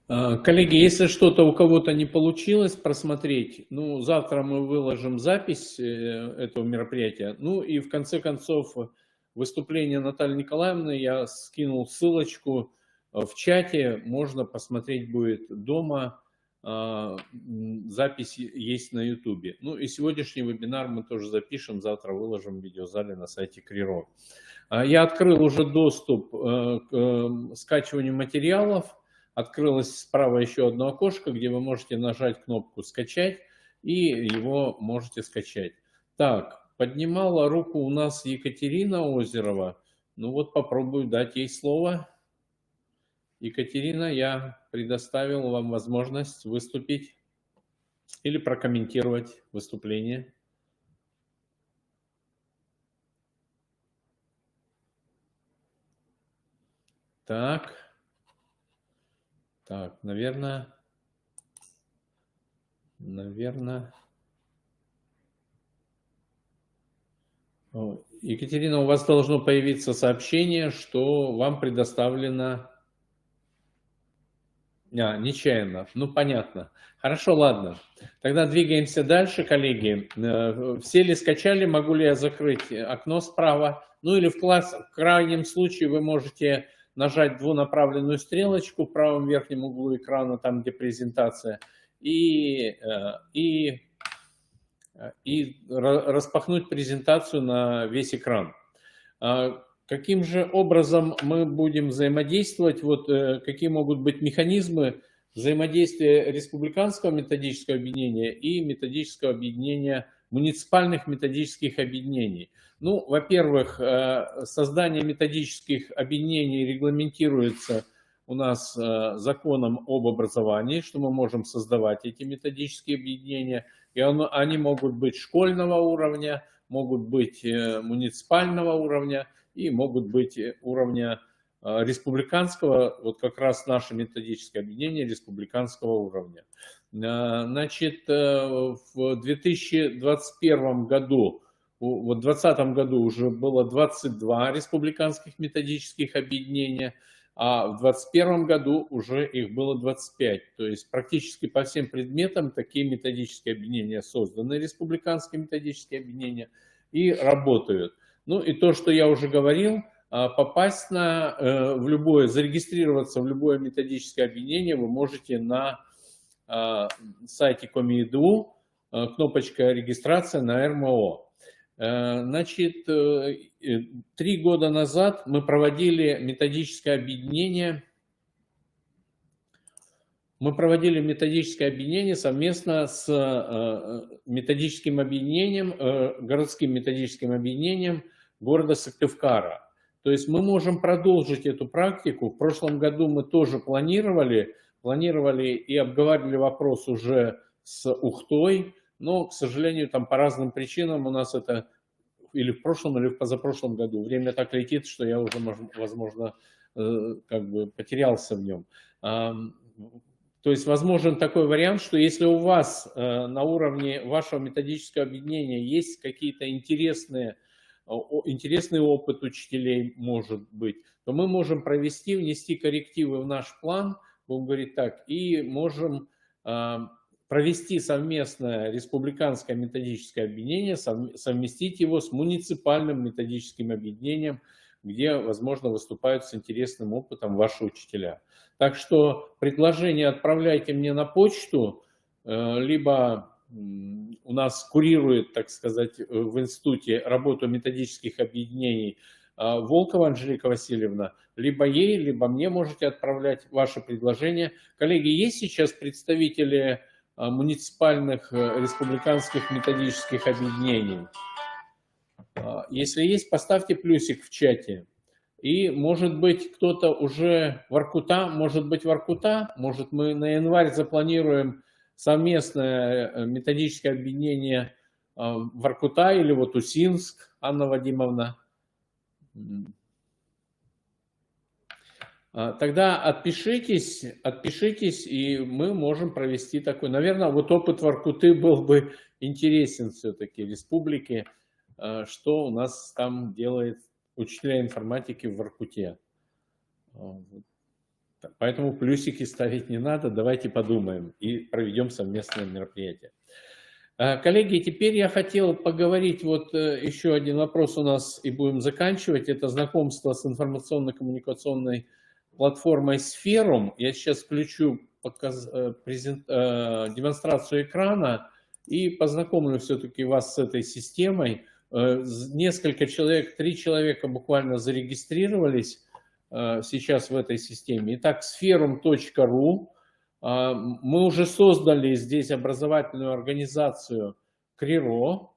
Коллеги, если что-то у кого-то не получилось просмотреть, ну, завтра мы выложим запись этого мероприятия. Ну и в конце концов выступление Натальи Николаевны я скинул ссылочку в чате, можно посмотреть будет дома, запись есть на YouTube. Ну и сегодняшний вебинар мы тоже запишем, завтра выложим в видеозале на сайте КРИРО. Я открыл уже доступ к скачиванию материалов. Открылось справа еще одно окошко, где вы можете нажать кнопку «Скачать» и его можете скачать. Так, поднимала руку у нас Екатерина Озерова. Ну вот попробую дать ей слово. Екатерина, я предоставил вам возможность выступить или прокомментировать выступление. Так, наверное. Екатерина, у вас должно появиться сообщение, что вам предоставлено Нечаянно. Ну, понятно. Хорошо, ладно. Тогда двигаемся дальше, коллеги. Все ли скачали? Могу ли я закрыть окно справа? Ну, или в крайнем случае вы можете нажать двунаправленную стрелочку в правом верхнем углу экрана, там, где презентация, и распахнуть презентацию на весь экран. Каким же образом мы будем взаимодействовать? Вот какие могут быть механизмы взаимодействия республиканского методического объединения и методического объединения муниципальных методических объединений? Ну, во-первых, создание методических объединений регламентируется у нас законом об образовании, что мы можем создавать эти методические объединения, и они могут быть школьного уровня, могут быть муниципального уровня, и могут быть уровня республиканского, вот как раз наше методическое объединение республиканского уровня. Значит, в 2021 году, вот в 2020 году уже было 22 республиканских методических объединения, а в 2021 году уже их было 25. То есть практически по всем предметам такие методические объединения созданы, республиканские методические объединения, и работают. Ну и то, что я уже говорил, попасть в любое, зарегистрироваться в любое методическое объединение вы можете на сайте Коми.edu, кнопочка регистрация на РМО. Значит, 3 года назад мы проводили методическое объединение. Мы проводили методическое объединение совместно с методическим объединением, городским методическим объединением города Сыктывкара. То есть мы можем продолжить эту практику. В прошлом году мы тоже планировали и обговаривали вопрос уже с Ухтой, но, к сожалению, там по разным причинам у нас это или в прошлом, или в позапрошлом году. Время так летит, что я уже, возможно, как бы потерялся в нем. То есть возможен такой вариант, что если у вас на уровне вашего методического объединения есть какие-то интересный опыт учителей, может быть, то мы можем провести, внести коррективы в наш план, будем говорить так, и можем провести совместное республиканское методическое объединение, совместить его с муниципальным методическим объединением, где, возможно, выступают с интересным опытом ваши учителя. Так что предложение отправляйте мне на почту, либо у нас курирует, так сказать, в институте работу методических объединений Волкова Анжелика Васильевна, либо ей, либо мне можете отправлять ваши предложения. Коллеги, есть сейчас представители муниципальных республиканских методических объединений? Если есть, поставьте плюсик в чате. И, может быть, кто-то уже Воркута, может мы на январь запланируем совместное методическое объединение Воркута или вот Усинск, Анна Вадимовна. Тогда отпишитесь, и мы можем провести такой. Наверное, вот опыт Воркуты был бы интересен все-таки республике, что у нас там делает учителя информатики в Воркуте. Поэтому плюсики ставить не надо, давайте подумаем и проведем совместное мероприятие. Коллеги, теперь я хотел поговорить, вот еще один вопрос у нас и будем заканчивать, это знакомство с информационно-коммуникационной платформой Сферум. Я сейчас включу демонстрацию экрана и познакомлю все-таки вас с этой системой. Несколько человек, 3 человека буквально зарегистрировались сейчас в этой системе. Итак, sferum.ru. Мы уже создали здесь образовательную организацию КРИРО.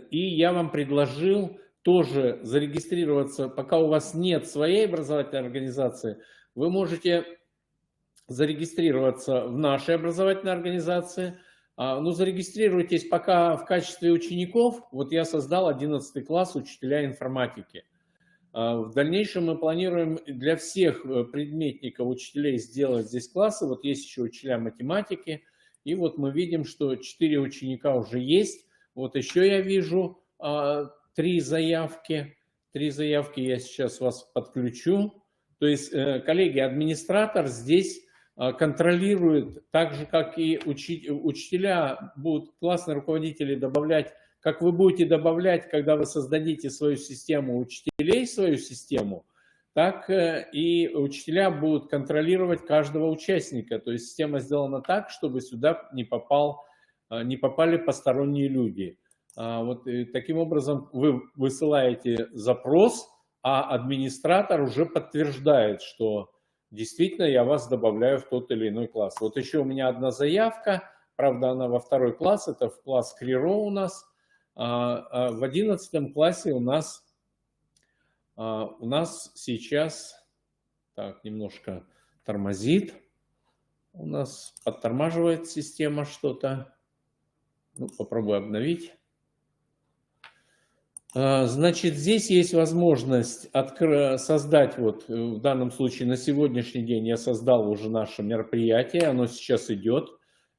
И я вам предложил тоже зарегистрироваться, пока у вас нет своей образовательной организации, вы можете зарегистрироваться в нашей образовательной организации. Ну, зарегистрируйтесь пока в качестве учеников. Вот я создал 11 класс учителя информатики. В дальнейшем мы планируем для всех предметников учителей сделать здесь классы. Вот есть еще учителя математики. И вот мы видим, что 4 ученика уже есть. Вот еще я вижу 3 заявки. 3 заявки я сейчас вас подключу. То есть, коллеги, администратор здесь контролирует, так же, как и учителя будут, классные руководители добавлять, как вы будете добавлять, когда вы создадите свою систему учителей, свою систему, так и учителя будут контролировать каждого участника. То есть система сделана так, чтобы сюда не попали посторонние люди. Вот таким образом вы высылаете запрос, а администратор уже подтверждает, что действительно я вас добавляю в тот или иной класс. Вот еще у меня одна заявка, правда она во 2 класс, это в класс Криро у нас. В 11 классе у нас сейчас, так, немножко тормозит, у нас подтормаживает система что-то. Ну, попробую обновить. Значит, здесь есть возможность создать, вот в данном случае на сегодняшний день я создал уже наше мероприятие, оно сейчас идет,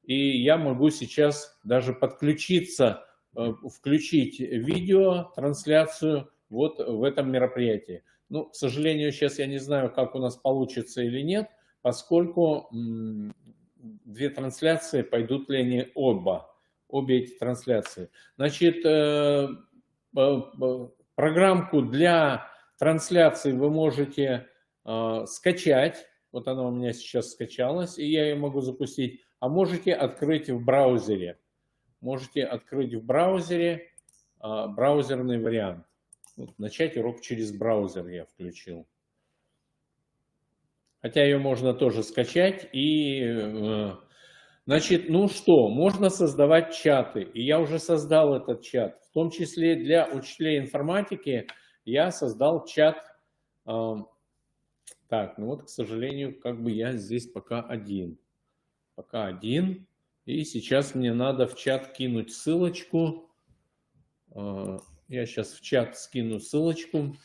и я могу сейчас даже подключиться, включить видео, трансляцию вот в этом мероприятии. Ну, к сожалению, сейчас я не знаю, как у нас получится или нет, поскольку 2 трансляции, пойдут ли они обе эти трансляции. Значит, программку для трансляции вы можете скачать. Вот она у меня сейчас скачалась, и я ее могу запустить. А можете открыть в браузере. Можете открыть в браузере браузерный вариант. Вот, начать урок через браузер я включил. Хотя ее можно тоже скачать. И, значит, ну что, можно создавать чаты. И я уже создал этот чат. В том числе для учителей информатики я создал чат. Так, ну вот, к сожалению, как бы я здесь пока один. Пока один. И сейчас мне надо в чат кинуть ссылочку. Я сейчас в чат скину ссылочку.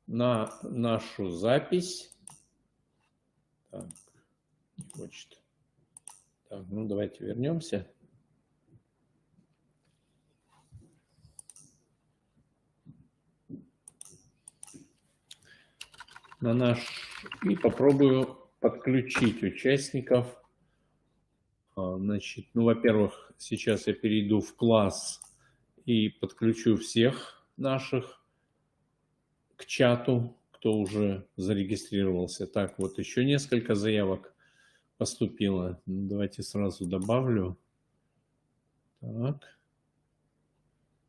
На нашу запись. Так, не хочет. Так, ну давайте вернемся. И попробую подключить участников. Значит, ну, во-первых, сейчас я перейду в класс и подключу всех наших к чату, кто уже зарегистрировался. Так, вот еще несколько заявок поступило. Давайте сразу добавлю. Так.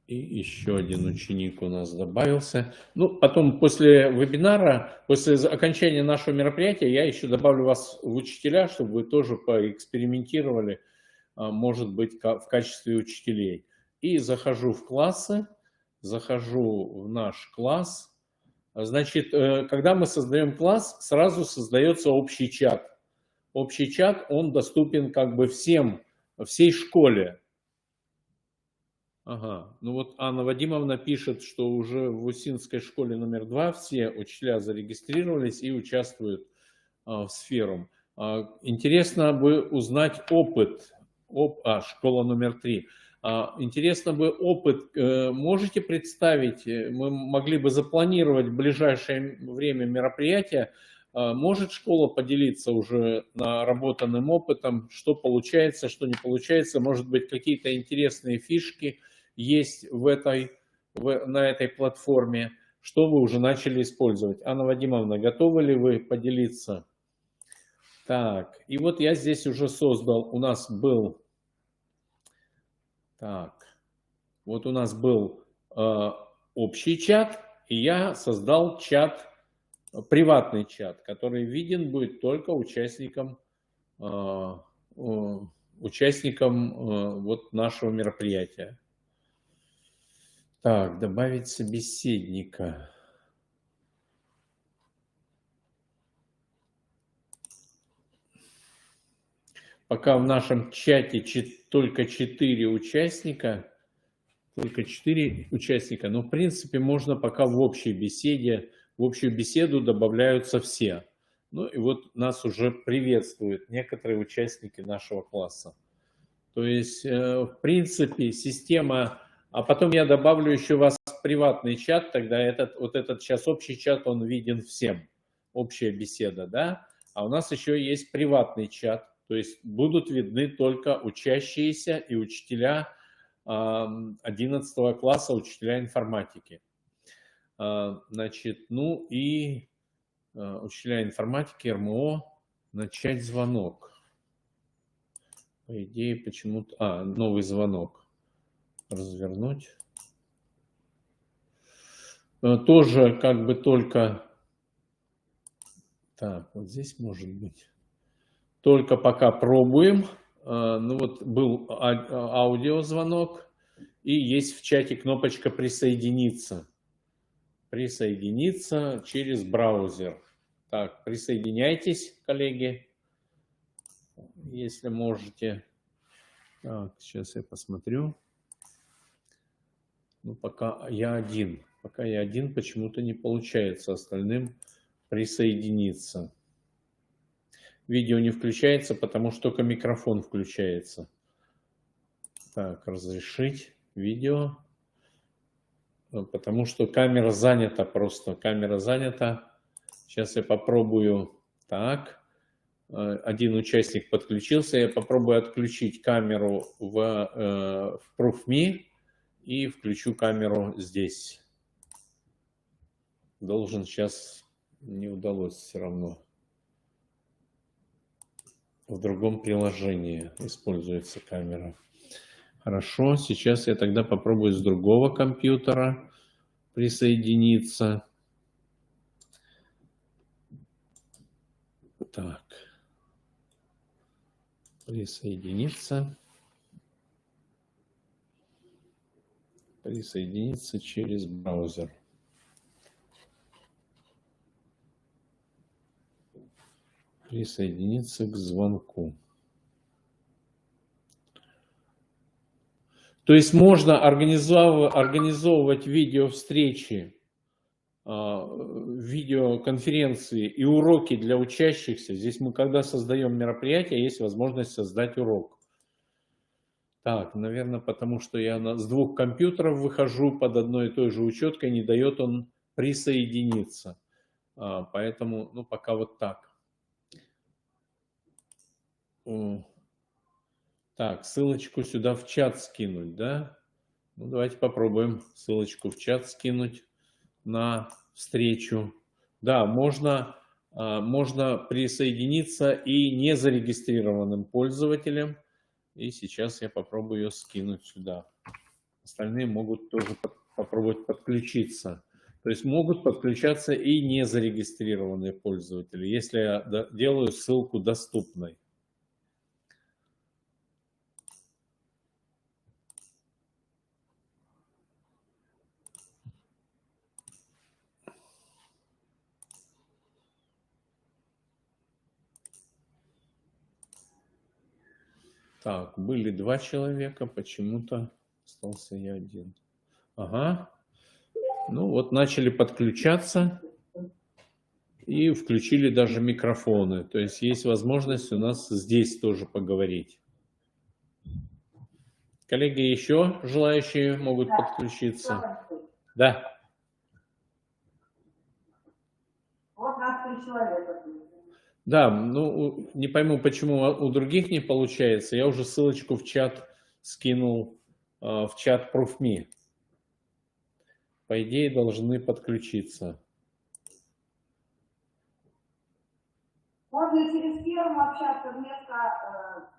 И еще один ученик у нас добавился. Ну, потом после вебинара, после окончания нашего мероприятия, я еще добавлю вас в учителя, чтобы вы тоже поэкспериментировали, может быть, в качестве учителей. И захожу в классы, захожу в наш класс. Значит, когда мы создаем класс, сразу создается общий чат. Общий чат, он доступен как бы всем, всей школе. Ага, ну вот Анна Вадимовна пишет, что уже в Усинской школе номер 2 все учителя зарегистрировались и участвуют в сферу. Интересно бы узнать опыт, школа номер 3. Интересно бы опыт, можете представить, мы могли бы запланировать в ближайшее время мероприятие, может школа поделиться уже наработанным опытом, что получается, что не получается, может быть какие-то интересные фишки есть на этой платформе, что вы уже начали использовать. Анна Вадимовна, готовы ли вы поделиться? Так, и вот я здесь уже создал, у нас был, так, вот у нас был общий чат, и я создал чат, приватный чат, который виден будет только участникам вот нашего мероприятия. Так, добавить собеседника. Пока в нашем чате только 4 участника. Только 4 участника. Но, в принципе, можно пока в общей беседе в общую беседу добавляются все. Ну и вот нас уже приветствуют некоторые участники нашего класса. То есть, в принципе, система... А потом я добавлю еще вас в приватный чат, тогда этот сейчас общий чат, он виден всем. Общая беседа, да? А у нас еще есть приватный чат, то есть будут видны только учащиеся и учителя 11 класса, учителя информатики. Значит, ну и учителя информатики, РМО, начать звонок. По идее, почему-то... новый звонок. Развернуть. Тоже как бы только... Так, вот здесь может быть. Только пока пробуем. Ну вот был аудиозвонок. И есть в чате кнопочка «Присоединиться». Присоединиться через браузер. Так, присоединяйтесь, коллеги, если можете. Так, сейчас я посмотрю. Ну, пока я один. Почему-то не получается остальным присоединиться. Видео не включается, потому что только микрофон включается. Так, разрешить видео. Потому что камера занята просто. Камера занята. Сейчас я попробую. Так. Один участник подключился. Я попробую отключить камеру в ProofMe. И включу камеру здесь. Должен сейчас, не удалось все равно. В другом приложении используется камера. Хорошо, сейчас я тогда попробую с другого компьютера присоединиться. Так. Присоединиться. Присоединиться через браузер. Присоединиться к звонку. То есть можно организовывать видеовстречи, видеоконференции и уроки для учащихся. Здесь мы, когда создаем мероприятие, есть возможность создать урок. Так, наверное, потому что я с двух компьютеров выхожу под одной и той же учеткой, не дает он присоединиться. Поэтому, ну, пока вот так. Так, ссылочку сюда в чат скинуть, да? Ну, давайте попробуем ссылочку в чат скинуть на встречу. Да, можно присоединиться и незарегистрированным пользователям. И сейчас я попробую ее скинуть сюда. Остальные могут тоже попробовать подключиться. То есть могут подключаться и незарегистрированные пользователи, если я делаю ссылку доступной. Так, были 2 человека, почему-то остался я один. Ага. Ну вот начали подключаться и включили даже микрофоны. То есть есть возможность у нас здесь тоже поговорить. Коллеги, еще желающие могут подключиться? Да. Вот нас 3 человека. Да, ну не пойму, почему у других не получается. Я уже ссылочку в чат скинул, в чат ProofMe. По идее, должны подключиться. Можно через первым общаться вместо...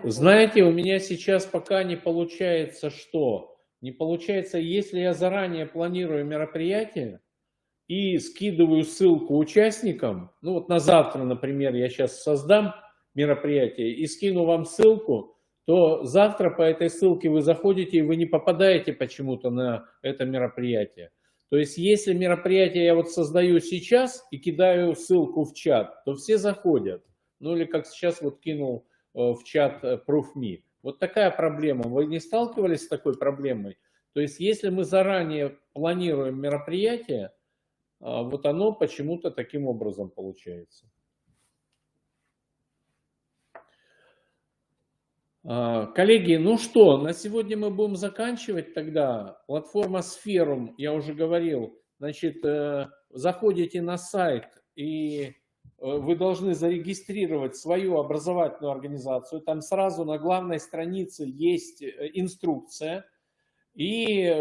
Знаете, у меня сейчас пока не получается что? Не получается, если я заранее планирую мероприятие и скидываю ссылку участникам, ну вот на завтра, например, я сейчас создам мероприятие и скину вам ссылку, то завтра по этой ссылке вы заходите и вы не попадаете почему-то на это мероприятие. То есть если мероприятие я вот создаю сейчас и кидаю ссылку в чат, то все заходят. Ну или как сейчас вот кинул в чат ProofMe. Вот такая проблема. Вы не сталкивались с такой проблемой? То есть если мы заранее планируем мероприятие, вот оно почему-то таким образом получается. Коллеги, ну что, на сегодня мы будем заканчивать тогда. Платформа Sferum, я уже говорил, значит, заходите на сайт, и вы должны зарегистрировать свою образовательную организацию. Там сразу на главной странице есть инструкция. И,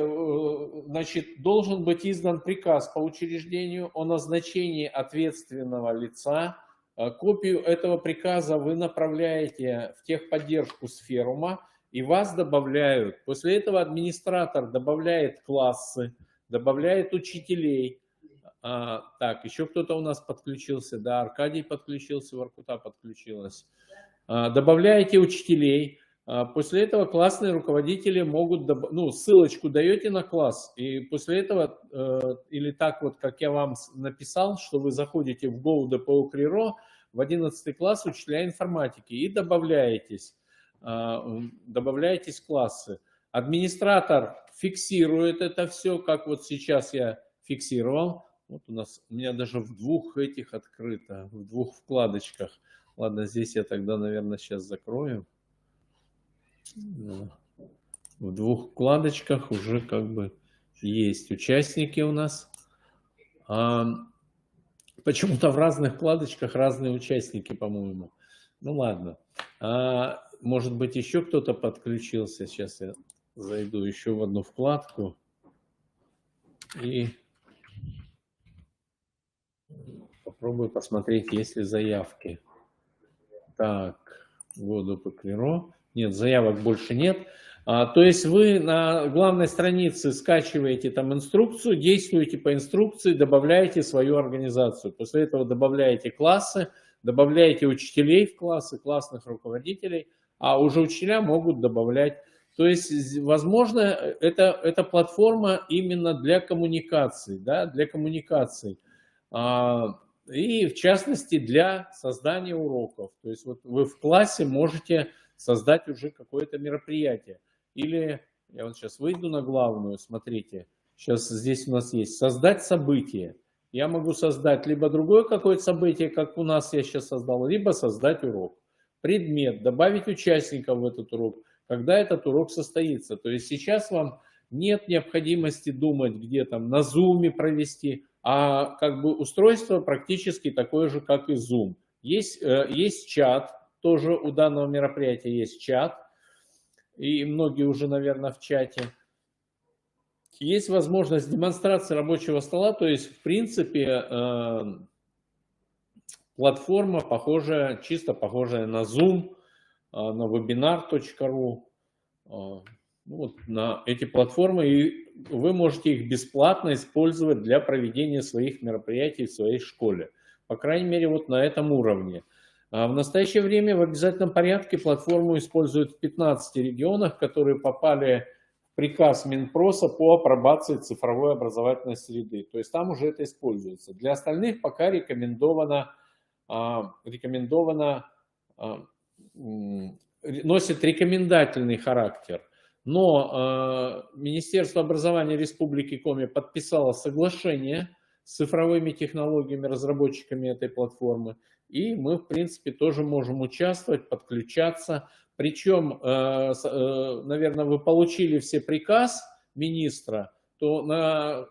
значит, должен быть издан приказ по учреждению о назначении ответственного лица. Копию этого приказа вы направляете в техподдержку Сферума, и вас добавляют. После этого администратор добавляет классы, добавляет учителей. Так, еще кто-то у нас подключился. Да, Аркадий подключился, Воркута подключилась. Добавляете учителей. После этого классные руководители могут, ну, ссылочку даете на класс, и после этого, или так вот, как я вам написал, что вы заходите в GoDPO КРИРО в 11 класс учителя информатики и добавляетесь классы. Администратор фиксирует это все, как вот сейчас я фиксировал. Вот у меня даже в двух этих открыто, в двух вкладочках. Ладно, здесь я тогда, наверное, сейчас закрою. В двух вкладочках уже как бы есть участники у нас. Почему-то в разных вкладочках разные участники, по-моему. Ну ладно. Может быть, еще кто-то подключился. Сейчас я зайду еще в одну вкладку и попробую посмотреть, есть ли заявки. Так, GoDPO КРИРО. Нет, заявок больше нет. То есть вы на главной странице скачиваете там инструкцию, действуете по инструкции, добавляете свою организацию. После этого добавляете классы, добавляете учителей в классы, классных руководителей, а уже учителя могут добавлять. То есть, возможно, это платформа именно для коммуникаций, да, для коммуникаций. И, в частности, для создания уроков. То есть, вот вы в классе можете создать уже какое-то мероприятие. Или, я вот сейчас выйду на главную, смотрите, сейчас здесь у нас есть создать событие. Я могу создать либо другое какое-то событие, как у нас я сейчас создал, либо создать урок. Предмет, добавить участников в этот урок, когда этот урок состоится. То есть сейчас вам нет необходимости думать, где там на Zoom провести, а как бы устройство практически такое же, как и Zoom. Есть чат, тоже у данного мероприятия есть чат, и многие уже, наверное, в чате. Есть возможность демонстрации рабочего стола, то есть, в принципе, платформа похожая, чисто похожая на Zoom, на webinar.ru, вот на эти платформы, и вы можете их бесплатно использовать для проведения своих мероприятий в своей школе. По крайней мере, вот на этом уровне. В настоящее время в обязательном порядке платформу используют в 15 регионах, которые попали в приказ Минпроса по апробации цифровой образовательной среды. То есть там уже это используется. Для остальных пока носит рекомендательный характер. Но Министерство образования Республики Коми подписало соглашение с цифровыми технологиями, разработчиками этой платформы. И мы, в принципе, тоже можем участвовать, подключаться. Причем, наверное, вы получили все приказ министра, то на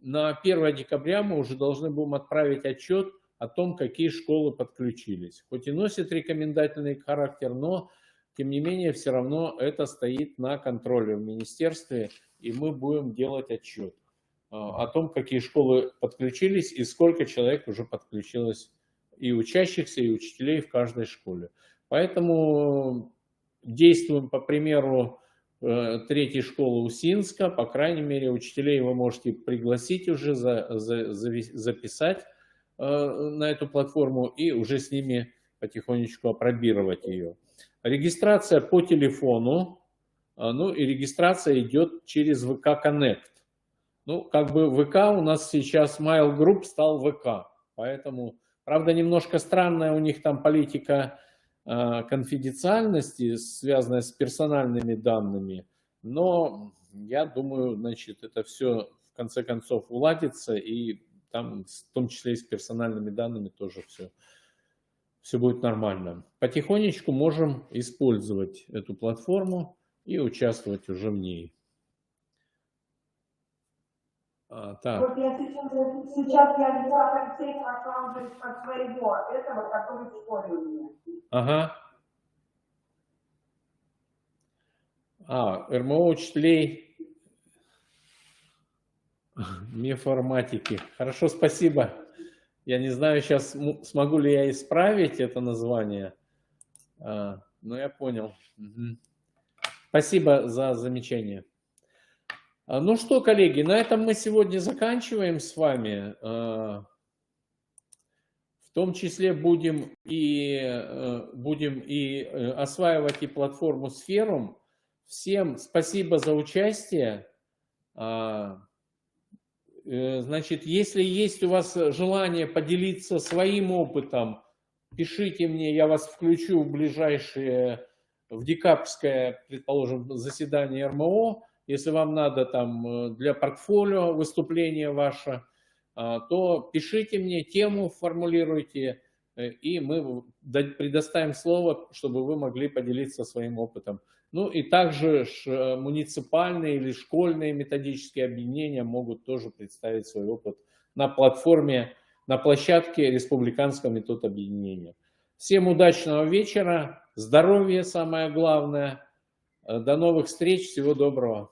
1 декабря мы уже должны будем отправить отчет о том, какие школы подключились. Хоть и носит рекомендательный характер, но, тем не менее, все равно это стоит на контроле в министерстве, и мы будем делать отчет о том, какие школы подключились и сколько человек уже подключилось и учащихся, и учителей в каждой школе. Поэтому действуем по примеру 3-й школы Усинска. По крайней мере, учителей вы можете пригласить уже, записать на эту платформу и уже с ними потихонечку апробировать ее. Регистрация по телефону, ну и регистрация идет через ВК Connect. Ну, как бы ВК у нас сейчас, Mail Group стал ВК, поэтому... Правда, немножко странная у них там политика конфиденциальности, связанная с персональными данными. Но я думаю, значит, это все в конце концов уладится, и там, в том числе и с персональными данными, тоже все будет нормально. Потихонечку можем использовать эту платформу и участвовать уже в ней. Так. Вот я сейчас я взяла Алексея аккаунта от своего, этого, который в школе у меня. Ага. РМО учителей меформатики. Хорошо, спасибо. Я не знаю сейчас, смогу ли я исправить это название, но я понял. Угу. Спасибо за замечание. Ну что, коллеги, на этом мы сегодня заканчиваем с вами. В том числе будем и осваивать и платформу Sferum. Всем спасибо за участие. Значит, если есть у вас желание поделиться своим опытом, пишите мне, я вас включу в ближайшее, в декабрьское, предположим, заседание РМО. Если вам надо там для портфолио выступление ваше, то пишите мне, тему формулируйте, и мы предоставим слово, чтобы вы могли поделиться своим опытом. Ну и также муниципальные или школьные методические объединения могут тоже представить свой опыт на платформе, на площадке Республиканского методобъединения. Всем удачного вечера, здоровья самое главное, до новых встреч, всего доброго.